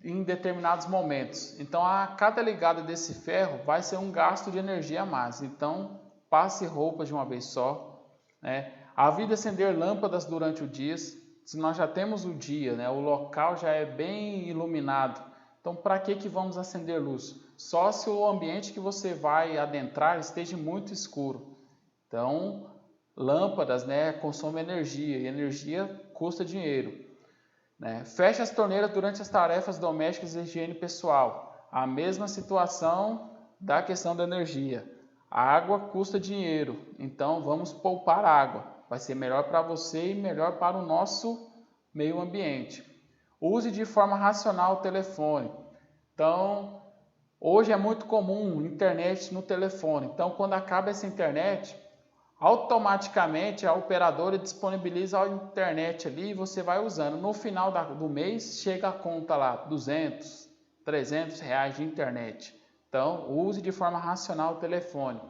em determinados momentos. Então, a cada ligada desse ferro vai ser um gasto de energia a mais. Então, passe roupas de uma vez só, né? Evite acender lâmpadas durante o dia. Se nós já temos o dia, né? O local já é bem iluminado. Então, para que vamos acender luz? Só se o ambiente que você vai adentrar esteja muito escuro. Então, lâmpadas, né, consomem energia e energia custa dinheiro, né? Feche as torneiras durante as tarefas domésticas e higiene pessoal. A mesma situação da questão da energia. A água custa dinheiro, então vamos poupar água. Vai ser melhor para você e melhor para o nosso meio ambiente. Use de forma racional o telefone. Então, hoje é muito comum internet no telefone. Então, quando acaba essa internet, automaticamente a operadora disponibiliza a internet ali e você vai usando. No final do mês chega a conta lá, 200, 300 reais de internet. Então, use de forma racional o telefone.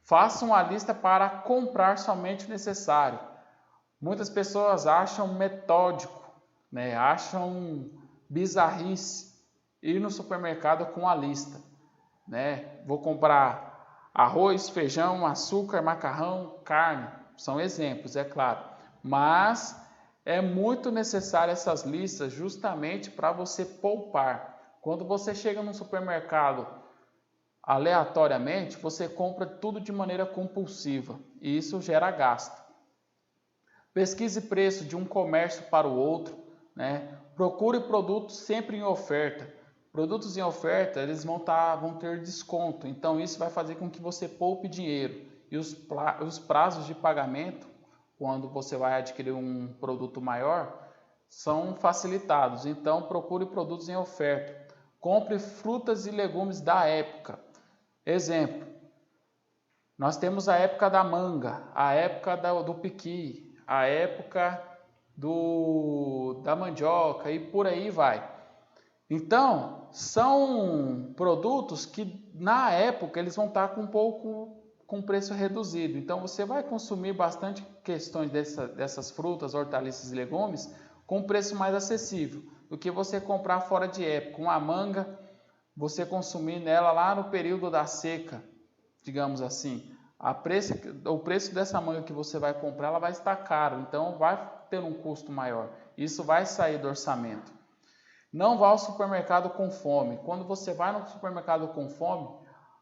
Faça uma lista para comprar somente o necessário. Muitas pessoas acham metódico, né? Acham bizarrice ir no supermercado com a lista, né? Vou comprar arroz, feijão, açúcar, macarrão, carne, são exemplos, é claro. Mas É muito necessário essas listas justamente para você poupar. Quando você chega num supermercado aleatoriamente, você compra tudo de maneira compulsiva e isso gera gasto. Pesquise preço de um comércio para o outro, né? Procure produtos sempre em oferta. Produtos em oferta, eles vão ter desconto, então isso vai fazer com que você poupe dinheiro. E os prazos de pagamento, quando você vai adquirir um produto maior, são facilitados. Então procure produtos em oferta. Compre frutas e legumes da época. Exemplo, nós temos a época da manga, a época do piqui, a época da mandioca e por aí vai. Então, são produtos que na época eles vão estar com preço reduzido. Então, você vai consumir bastante questões dessas frutas, hortaliças e legumes com preço mais acessível do que você comprar fora de época. Uma manga, você consumir nela lá no período da seca, digamos assim. O preço dessa manga que você vai comprar, ela vai estar caro, então vai ter um custo maior. Isso vai sair do orçamento. Não vá ao supermercado com fome. Quando você vai no supermercado com fome,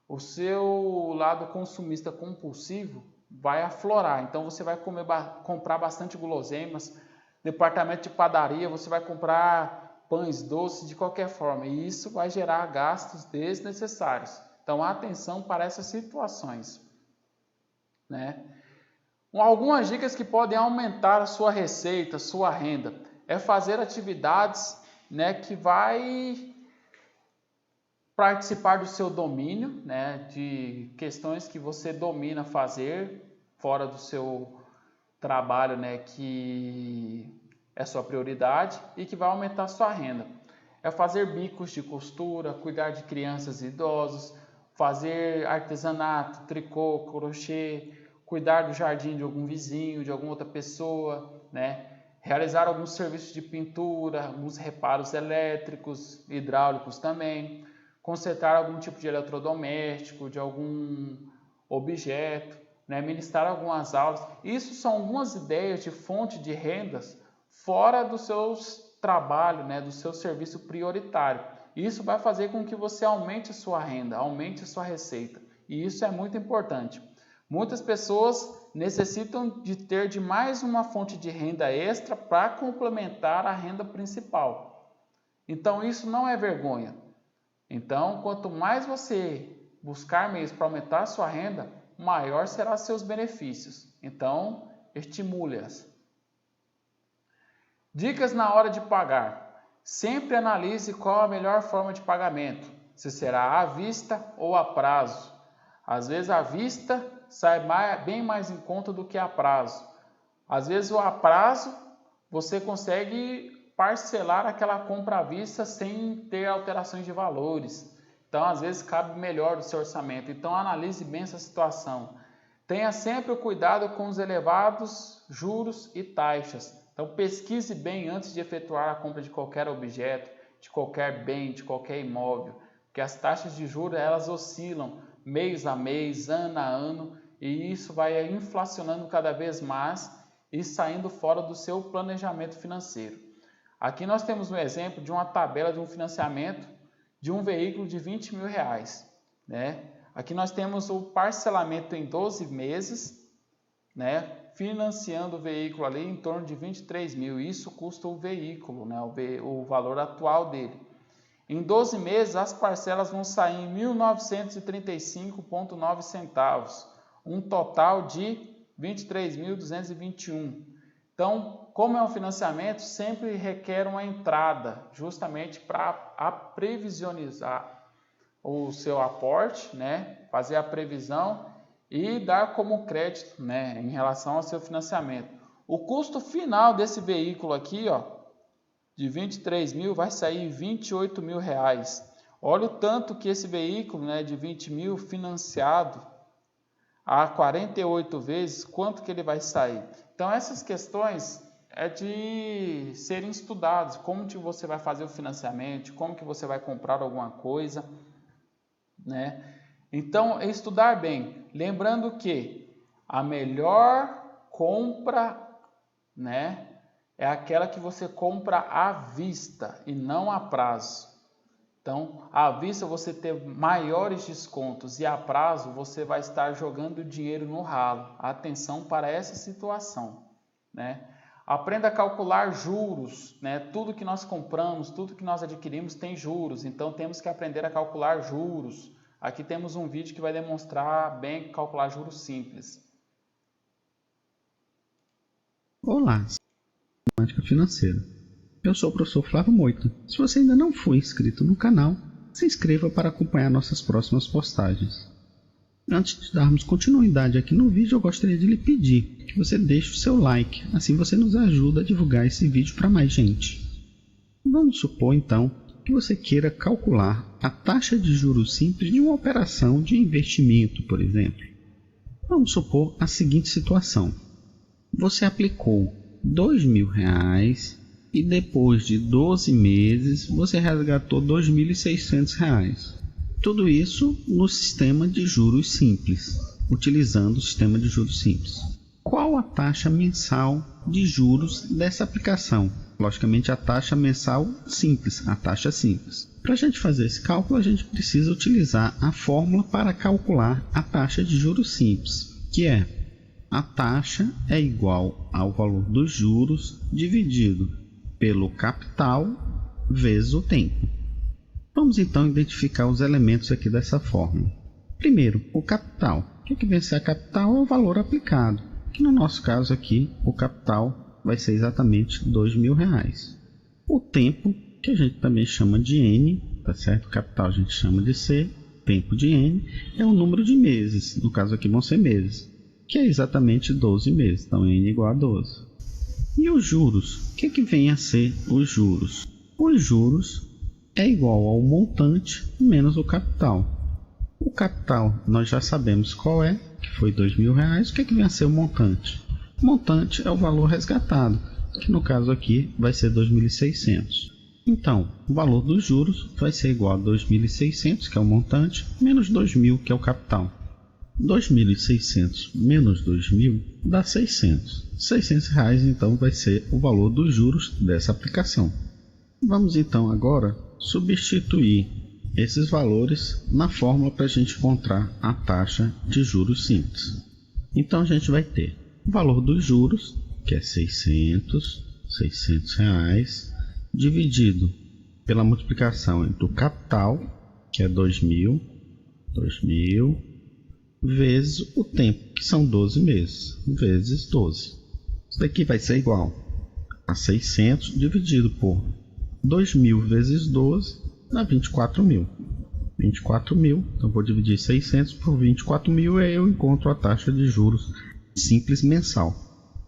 o seu lado consumista compulsivo vai aflorar. Então você vai comprar bastante guloseimas. Departamento de padaria, você vai comprar pães doces de qualquer forma. E isso vai gerar gastos desnecessários. Então atenção para essas situações, né? Algumas dicas que podem aumentar a sua receita, sua renda, é fazer atividades, né, que vai participar do seu domínio, né, de questões que você domina fazer fora do seu trabalho, né, que é sua prioridade e que vai aumentar a sua renda. É fazer bicos de costura, cuidar de crianças e idosos, fazer artesanato, tricô, crochê, cuidar do jardim de algum vizinho, de alguma outra pessoa, né? Realizar alguns serviços de pintura, alguns reparos elétricos, hidráulicos também, consertar algum tipo de eletrodoméstico, de algum objeto, né? Ministrar algumas aulas. Isso são algumas ideias de fonte de rendas fora do seu trabalho, né? Do seu serviço prioritário. Isso vai fazer com que você aumente a sua renda, aumente a sua receita. E isso é muito importante. Muitas pessoas necessitam de ter de mais uma fonte de renda extra para complementar a renda principal. Então isso não é vergonha. Então, quanto mais você buscar meios para aumentar a sua renda, maior serão seus benefícios. Então, estimule-as. Dicas na hora de pagar. Sempre analise qual a melhor forma de pagamento, se será à vista ou a prazo. Às vezes à vista sai bem mais em conta do que a prazo. Às vezes a prazo você consegue parcelar aquela compra à vista sem ter alterações de valores. Então às vezes cabe melhor o seu orçamento. Então analise bem essa situação. Tenha sempre o cuidado com os elevados juros e taxas. Então pesquise bem antes de efetuar a compra de qualquer objeto, de qualquer bem, de qualquer imóvel, porque as taxas de juros elas oscilam mês a mês, ano a ano, e isso vai inflacionando cada vez mais e saindo fora do seu planejamento financeiro. Aqui nós temos um exemplo de uma tabela de um financiamento de um veículo de R$20.000, né? Aqui nós temos o parcelamento em 12 meses, né? Financiando o veículo ali em torno de 23 mil. Isso custa o veículo, né? O valor atual dele. Em 12 meses, as parcelas vão sair em R$ 1.935,9 centavos, um total de R$ 23.221. Então, como é um financiamento, sempre requer uma entrada, justamente para previsionizar o seu aporte, né? Fazer a previsão e dar como crédito, né? Em relação ao seu financiamento. O custo final desse veículo aqui, ó, de 23 mil vai sair 28 mil reais. Olha o tanto que esse veículo, né, de 20 mil financiado a 48 vezes, quanto que ele vai sair. Então essas questões é de serem estudadas, como que você vai fazer o financiamento, como que você vai comprar alguma coisa, né? Então é estudar bem, lembrando que a melhor compra, né, é aquela que você compra à vista e não a prazo. Então, à vista você tem maiores descontos e a prazo você vai estar jogando dinheiro no ralo. Atenção para essa situação, né? Aprenda a calcular juros, né? Tudo que nós compramos, tudo que nós adquirimos tem juros, então temos que aprender a calcular juros. Aqui temos um vídeo que vai demonstrar bem calcular juros simples. Olá, matemática financeira. Eu sou o professor Flávio Moita. Se você ainda não for inscrito no canal, se inscreva para acompanhar nossas próximas postagens. Antes de darmos continuidade aqui no vídeo, eu gostaria de lhe pedir que você deixe o seu like, assim você nos ajuda a divulgar esse vídeo para mais gente. Vamos supor então que você queira calcular a taxa de juros simples de uma operação de investimento, por exemplo. Vamos supor a seguinte situação. Você aplicou R$2.000 e depois de 12 meses você resgatou R$2.600. Tudo isso no sistema de juros simples, utilizando o sistema de juros simples. Qual a taxa mensal de juros dessa aplicação? Logicamente a taxa mensal simples, a taxa simples. Para a gente fazer esse cálculo, a gente precisa utilizar a fórmula para calcular a taxa de juros simples, que é a taxa é igual ao valor dos juros dividido pelo capital vezes o tempo. Vamos então identificar os elementos aqui dessa fórmula. Primeiro, o capital. O que vem a ser a capital? É o valor aplicado, que no nosso caso aqui, o capital vai ser exatamente R$2.000. O tempo, que a gente também chama de N, tá certo? O capital a gente chama de C, tempo de N, é o número de meses, no caso aqui vão ser meses, que é exatamente 12 meses, então N igual a 12. E os juros? O que vem a ser os juros? Os juros é igual ao montante menos o capital. O capital nós já sabemos qual é, que foi R$2.000. O que vem a ser o montante? O montante é o valor resgatado, que no caso aqui vai ser 2.600. Então, o valor dos juros vai ser igual a 2.600, que é o montante, menos 2.000, que é o capital. 2.600 menos 2.000 dá 600. R$600 então vai ser o valor dos juros dessa aplicação. Vamos então agora substituir esses valores na fórmula para a gente encontrar a taxa de juros simples. Então a gente vai ter o valor dos juros, que é 600 reais, dividido pela multiplicação entre o capital, que é 2.000, vezes o tempo, que são 12 meses, vezes 12. Isso daqui vai ser igual a 600 dividido por 2.000 vezes 12 dá 24.000. 24.000, então vou dividir 600 por 24.000 e aí eu encontro a taxa de juros simples mensal.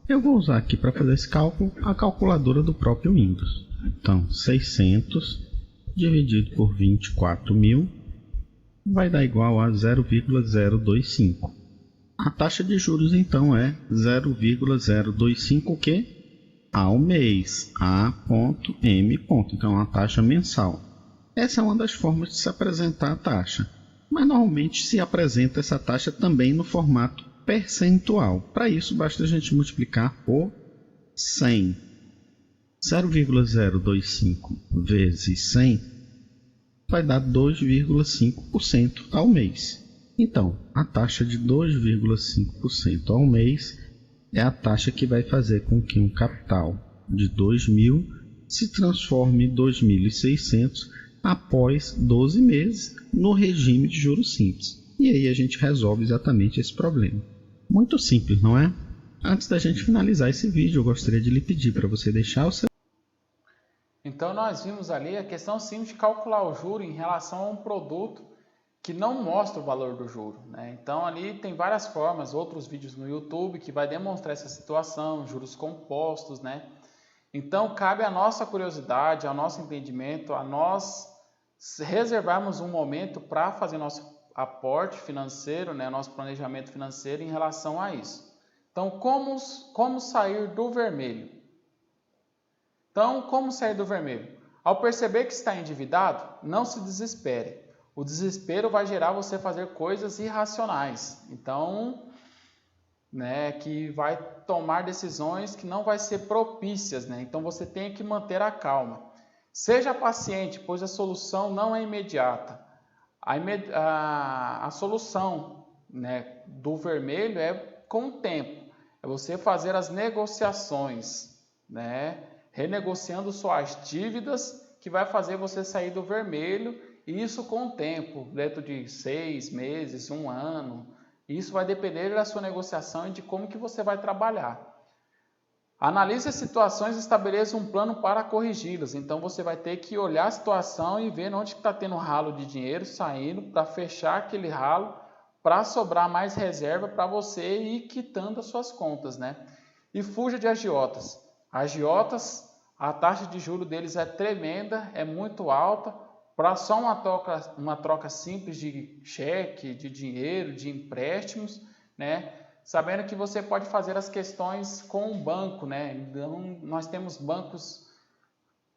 Eu vou usar aqui para fazer esse cálculo a calculadora do próprio Windows. Então 600 dividido por 24.000 vai dar igual a 0,025. A taxa de juros então é 0,025 que? Ao mês, A.M. Então é uma taxa mensal. Essa é uma das formas de se apresentar a taxa, mas normalmente se apresenta essa taxa também no formato percentual. Para isso basta a gente multiplicar por 100. 0,025 vezes 100 vai dar 2,5% ao mês. Então, a taxa de 2,5% ao mês é a taxa que vai fazer com que um capital de 2.000 se transforme em 2.600 após 12 meses no regime de juros simples. E aí a gente resolve exatamente esse problema. Muito simples, não é? Antes da gente finalizar esse vídeo, eu gostaria de lhe pedir para você deixar o seu... Então nós vimos ali a questão simples de calcular o juro em relação a um produto que não mostra o valor do juro, né? Então ali tem várias formas, outros vídeos no YouTube que vai demonstrar essa situação, juros compostos, né? Então cabe à nossa curiosidade, ao nosso entendimento, a nós reservarmos um momento para fazer nosso aporte financeiro, né? Nosso planejamento financeiro em relação a isso. Então como sair do vermelho? Então, como sair do vermelho? Ao perceber que está endividado, não se desespere. O desespero vai gerar você fazer coisas irracionais. Então, né, que vai tomar decisões que não vai ser propícias, né? Então você tem que manter a calma. Seja paciente, pois a solução não é imediata. A solução, né, do vermelho é com o tempo. É você fazer as negociações, né, renegociando suas dívidas, que vai fazer você sair do vermelho, e isso com o tempo, dentro de 6 meses, 1 ano. Isso vai depender da sua negociação e de como que você vai trabalhar. Analise as situações e estabeleça um plano para corrigi-las. Então você vai ter que olhar a situação e ver onde está tendo ralo de dinheiro saindo para fechar aquele ralo, para sobrar mais reserva para você ir quitando as suas contas, né? E fuja de agiotas. Agiotas, a taxa de juros deles é tremenda, é muito alta. Para só uma troca simples de cheque, de dinheiro, de empréstimos, né? Sabendo que você pode fazer as questões com o banco, né? Então, nós temos bancos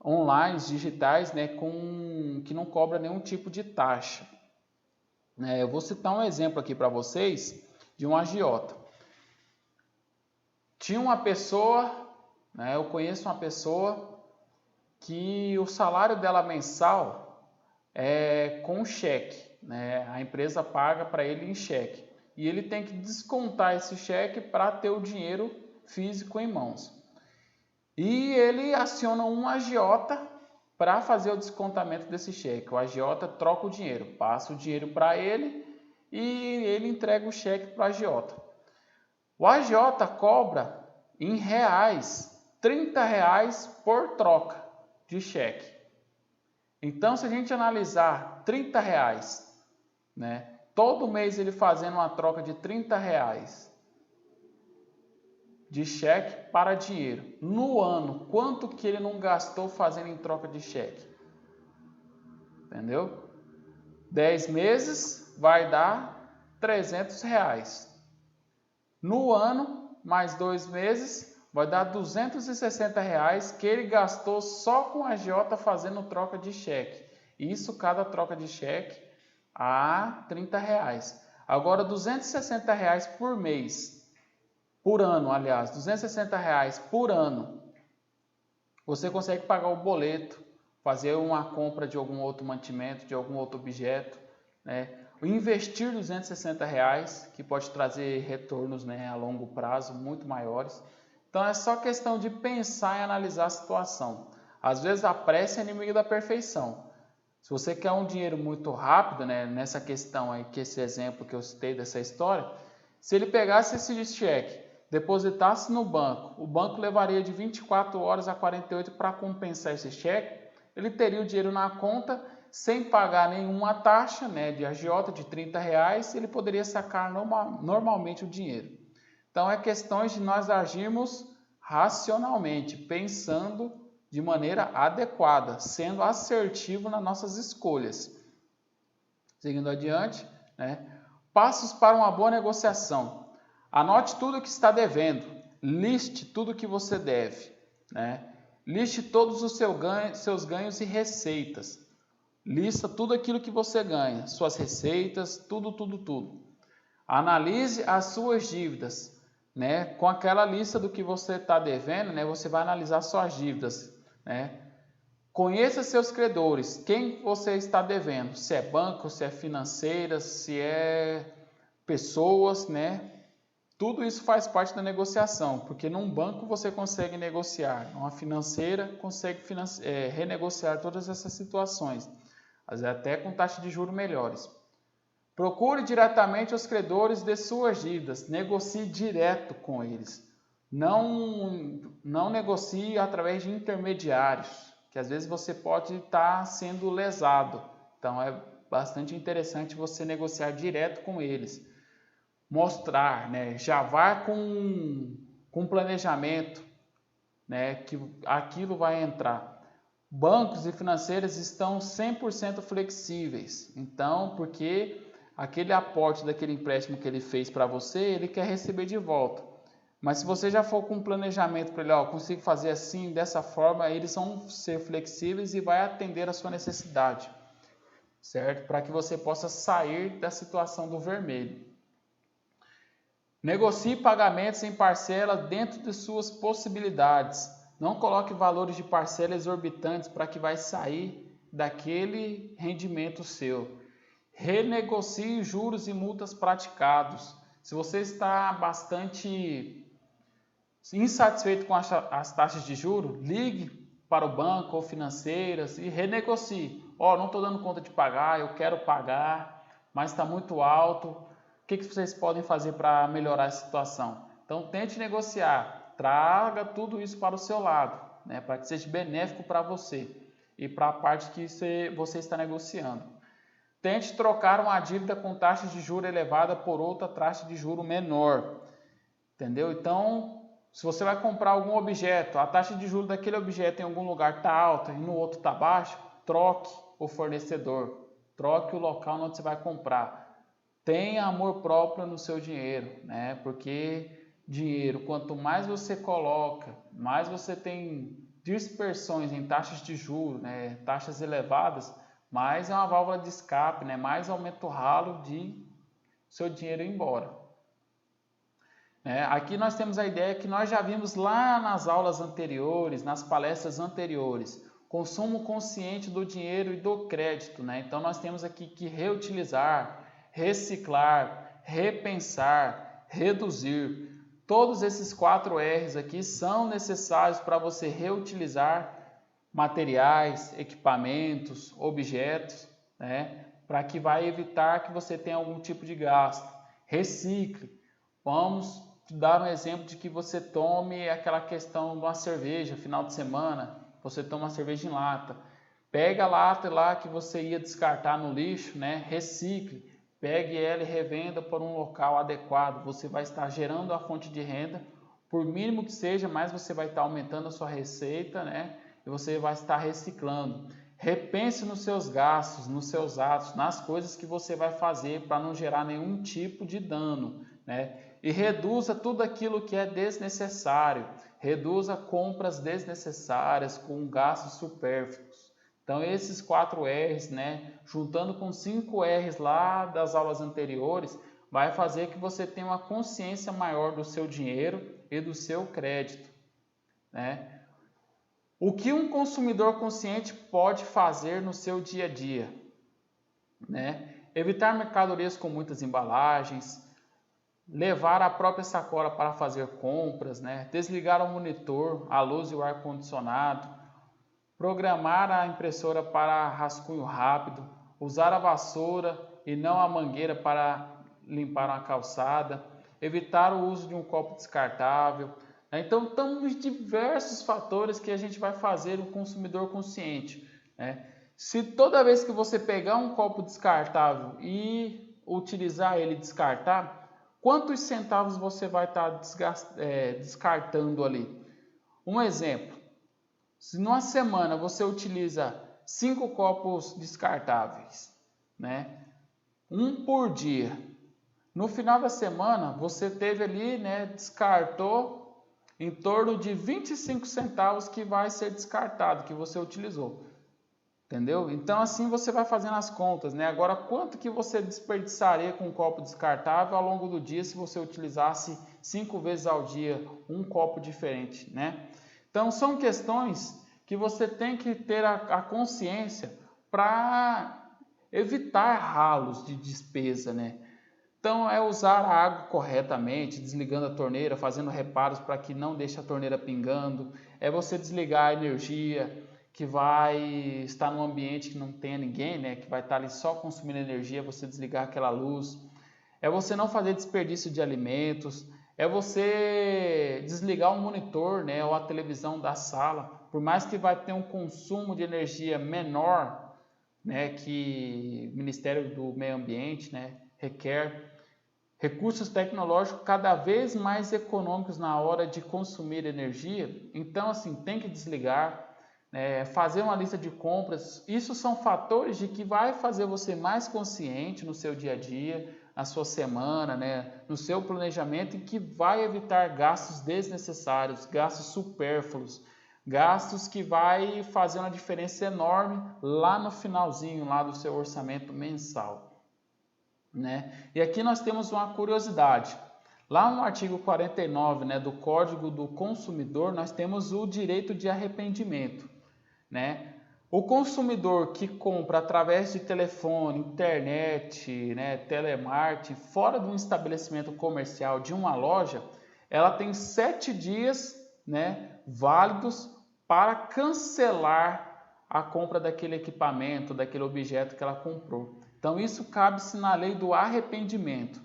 online, digitais, né? Que não cobra nenhum tipo de taxa. Eu vou citar um exemplo aqui para vocês de um agiota. Tinha uma pessoa, né? Eu conheço uma pessoa que o salário dela mensal é com cheque, né? A empresa paga para ele em cheque. E ele tem que descontar esse cheque para ter o dinheiro físico em mãos. E ele aciona um agiota para fazer o descontamento desse cheque. O agiota troca o dinheiro, passa o dinheiro para ele e ele entrega o cheque para o agiota. O agiota cobra em reais, R$30 por troca de cheque. Então, se a gente analisar R$30, né? Todo mês ele fazendo uma troca de R$30 de cheque para dinheiro. No ano, quanto que ele não gastou fazendo em troca de cheque? Entendeu? 10 meses vai dar R$300. No ano, mais 2 meses, vai dar R$260 que ele gastou só com a agiota fazendo troca de cheque. Isso cada troca de cheque a R$30. Agora R$260 por mês, por ano, aliás, R$260 por ano. Você consegue pagar o boleto, fazer uma compra de algum outro mantimento, de algum outro objeto, né? Investir R$260, que pode trazer retornos, né, a longo prazo muito maiores. Então é só questão de pensar e analisar a situação. Às vezes a pressa é inimiga da perfeição. Se você quer um dinheiro muito rápido, né, nessa questão aí, que esse exemplo que eu citei dessa história, se ele pegasse esse cheque, depositasse no banco, o banco levaria de 24 horas a 48 para compensar esse cheque, ele teria o dinheiro na conta sem pagar nenhuma taxa, né, de agiota de R$30, ele poderia sacar normalmente o dinheiro. Então é questão de nós agirmos racionalmente, pensando de maneira adequada, sendo assertivo nas nossas escolhas. Seguindo adiante, né? Passos para uma boa negociação. Anote tudo o que está devendo, liste tudo o que você deve, né? Liste todos os seus ganhos e receitas. Lista tudo aquilo que você ganha, suas receitas, tudo. Analise as suas dívidas, né? Com aquela lista do que você está devendo, né? Você vai analisar suas dívidas, né? Conheça seus credores, quem você está devendo, se é banco, se é financeira, se é pessoas, né? Tudo isso faz parte da negociação, porque num banco você consegue negociar, numa financeira consegue renegociar todas essas situações, às vezes até com taxa de juros melhores. Procure diretamente os credores de suas dívidas, negocie direto com eles. Não negocie através de intermediários, que às vezes você pode estar sendo lesado. Então é bastante interessante você negociar direto com eles. Mostrar, né? Já vá com planejamento, né? Que aquilo vai entrar. Bancos e financeiras estão 100% flexíveis. Então, porque aquele aporte daquele empréstimo que ele fez para você, ele quer receber de volta. Mas se você já for com um planejamento para ele, ó, consigo fazer assim, dessa forma, eles vão ser flexíveis e vai atender a sua necessidade, certo? Para que você possa sair da situação do vermelho. Negocie pagamentos em parcelas dentro de suas possibilidades. Não coloque valores de parcela exorbitantes para que vai sair daquele rendimento seu. Renegocie juros e multas praticados. Se você está bastante insatisfeito com as taxas de juros, ligue para o banco ou financeiras e renegocie. Não estou dando conta de pagar, eu quero pagar, mas está muito alto. O que vocês podem fazer para melhorar essa situação? Então tente negociar, traga tudo isso para o seu lado, né, para que seja benéfico para você e para a parte que você está negociando. Tente trocar uma dívida com taxa de juros elevada por outra taxa de juros menor. Entendeu? Então, se você vai comprar algum objeto, a taxa de juros daquele objeto em algum lugar está alta e no outro está baixa, troque o fornecedor, troque o local onde você vai comprar. Tenha amor próprio no seu dinheiro, né? Porque dinheiro, quanto mais você coloca, mais você tem dispersões em taxas de juros, né? Taxas elevadas, mais é uma válvula de escape, né? Mais aumenta o ralo de seu dinheiro ir embora. Aqui nós temos a ideia que nós já vimos lá nas aulas anteriores, nas palestras anteriores, consumo consciente do dinheiro e do crédito, né? Então nós temos aqui que reutilizar, reciclar, repensar, reduzir. Todos esses 4 R's aqui são necessários para você reutilizar materiais, equipamentos, objetos, né? Para que vai evitar que você tenha algum tipo de gasto. Recicle. Vamos dar um exemplo de que você tome aquela questão de uma cerveja, final de semana, você toma uma cerveja em lata. Pega a lata lá que você ia descartar no lixo, né? Recicle. Pegue ela e revenda por um local adequado. Você vai estar gerando a fonte de renda, por mínimo que seja, mais você vai estar aumentando a sua receita, né? E você vai estar reciclando. Repense nos seus gastos, nos seus atos, nas coisas que você vai fazer para não gerar nenhum tipo de dano, né? E reduza tudo aquilo que é desnecessário. Reduza compras desnecessárias com gastos supérfluos. Então esses 4 R's, né, juntando com 5 R's lá das aulas anteriores, vai fazer que você tenha uma consciência maior do seu dinheiro e do seu crédito, né? O que um consumidor consciente pode fazer no seu dia a dia, né? Evitar mercadorias com muitas embalagens, levar a própria sacola para fazer compras, né? Desligar o monitor, a luz e o ar-condicionado, programar a impressora para rascunho rápido, usar a vassoura e não a mangueira para limpar uma calçada, evitar o uso de um copo descartável. Então, temos diversos fatores que a gente vai fazer o consumidor consciente, né? Se toda vez que você pegar um copo descartável e utilizar ele e descartar, quantos centavos você vai estar descartando ali? Um exemplo, se numa semana você utiliza 5 copos descartáveis, né? 1 por dia, no final da semana você teve ali, né, descartou em torno de 25 centavos que vai ser descartado, que você utilizou. Entendeu? Então assim você vai fazendo as contas, né? Agora quanto que você desperdiçaria com um copo descartável ao longo do dia se você utilizasse 5 vezes ao dia um copo diferente, né? Então são questões que você tem que ter a consciência para evitar ralos de despesa, né? Então é usar a água corretamente, desligando a torneira, fazendo reparos para que não deixe a torneira pingando. É você desligar a energia que vai estar num ambiente que não tenha ninguém, né? Que vai estar ali só consumindo energia, você desligar aquela luz. É você não fazer desperdício de alimentos. É você desligar o monitor, né? Ou a televisão da sala. Por mais que vai ter um consumo de energia menor, né? Que o Ministério do Meio Ambiente, né, requer. Recursos tecnológicos cada vez mais econômicos na hora de consumir energia. Então, assim, tem que desligar, fazer uma lista de compras. Isso são fatores de que vai fazer você mais consciente no seu dia a dia, na sua semana, né, no seu planejamento, e que vai evitar gastos desnecessários, gastos supérfluos, gastos que vai fazer uma diferença enorme lá no finalzinho lá do seu orçamento mensal. Né? E aqui nós temos uma curiosidade. Lá no artigo 49, né, do Código do Consumidor, nós temos o direito de arrependimento, né? O consumidor que compra através de telefone, internet, né, telemarketing, fora de um estabelecimento comercial, de uma loja, ela tem 7 dias, né, válidos para cancelar a compra daquele equipamento, daquele objeto que ela comprou. Então isso cabe-se na lei do arrependimento.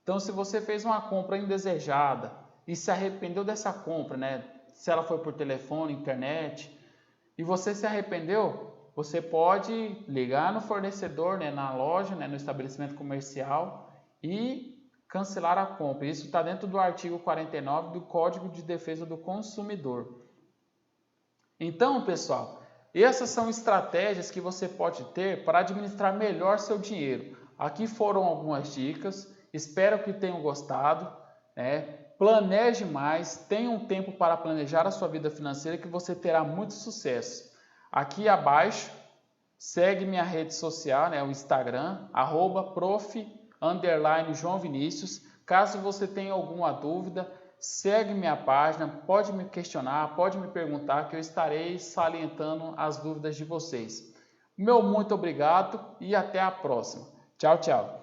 Então se você fez uma compra indesejada e se arrependeu dessa compra, né, se ela foi por telefone, internet, e você se arrependeu, você pode ligar no fornecedor, né, na loja, né, no estabelecimento comercial e cancelar a compra. Isso está dentro do artigo 49 do Código de Defesa do Consumidor. Então, pessoal, essas são estratégias que você pode ter para administrar melhor seu dinheiro. Aqui foram algumas dicas, espero que tenham gostado, né? Planeje mais, tenha um tempo para planejar a sua vida financeira que você terá muito sucesso. Aqui abaixo, segue minha rede social, né, o Instagram, @prof_João Vinícius. Caso você tenha alguma dúvida, segue minha página, pode me questionar, pode me perguntar que eu estarei salientando as dúvidas de vocês. Meu muito obrigado e até a próxima. Tchau, tchau.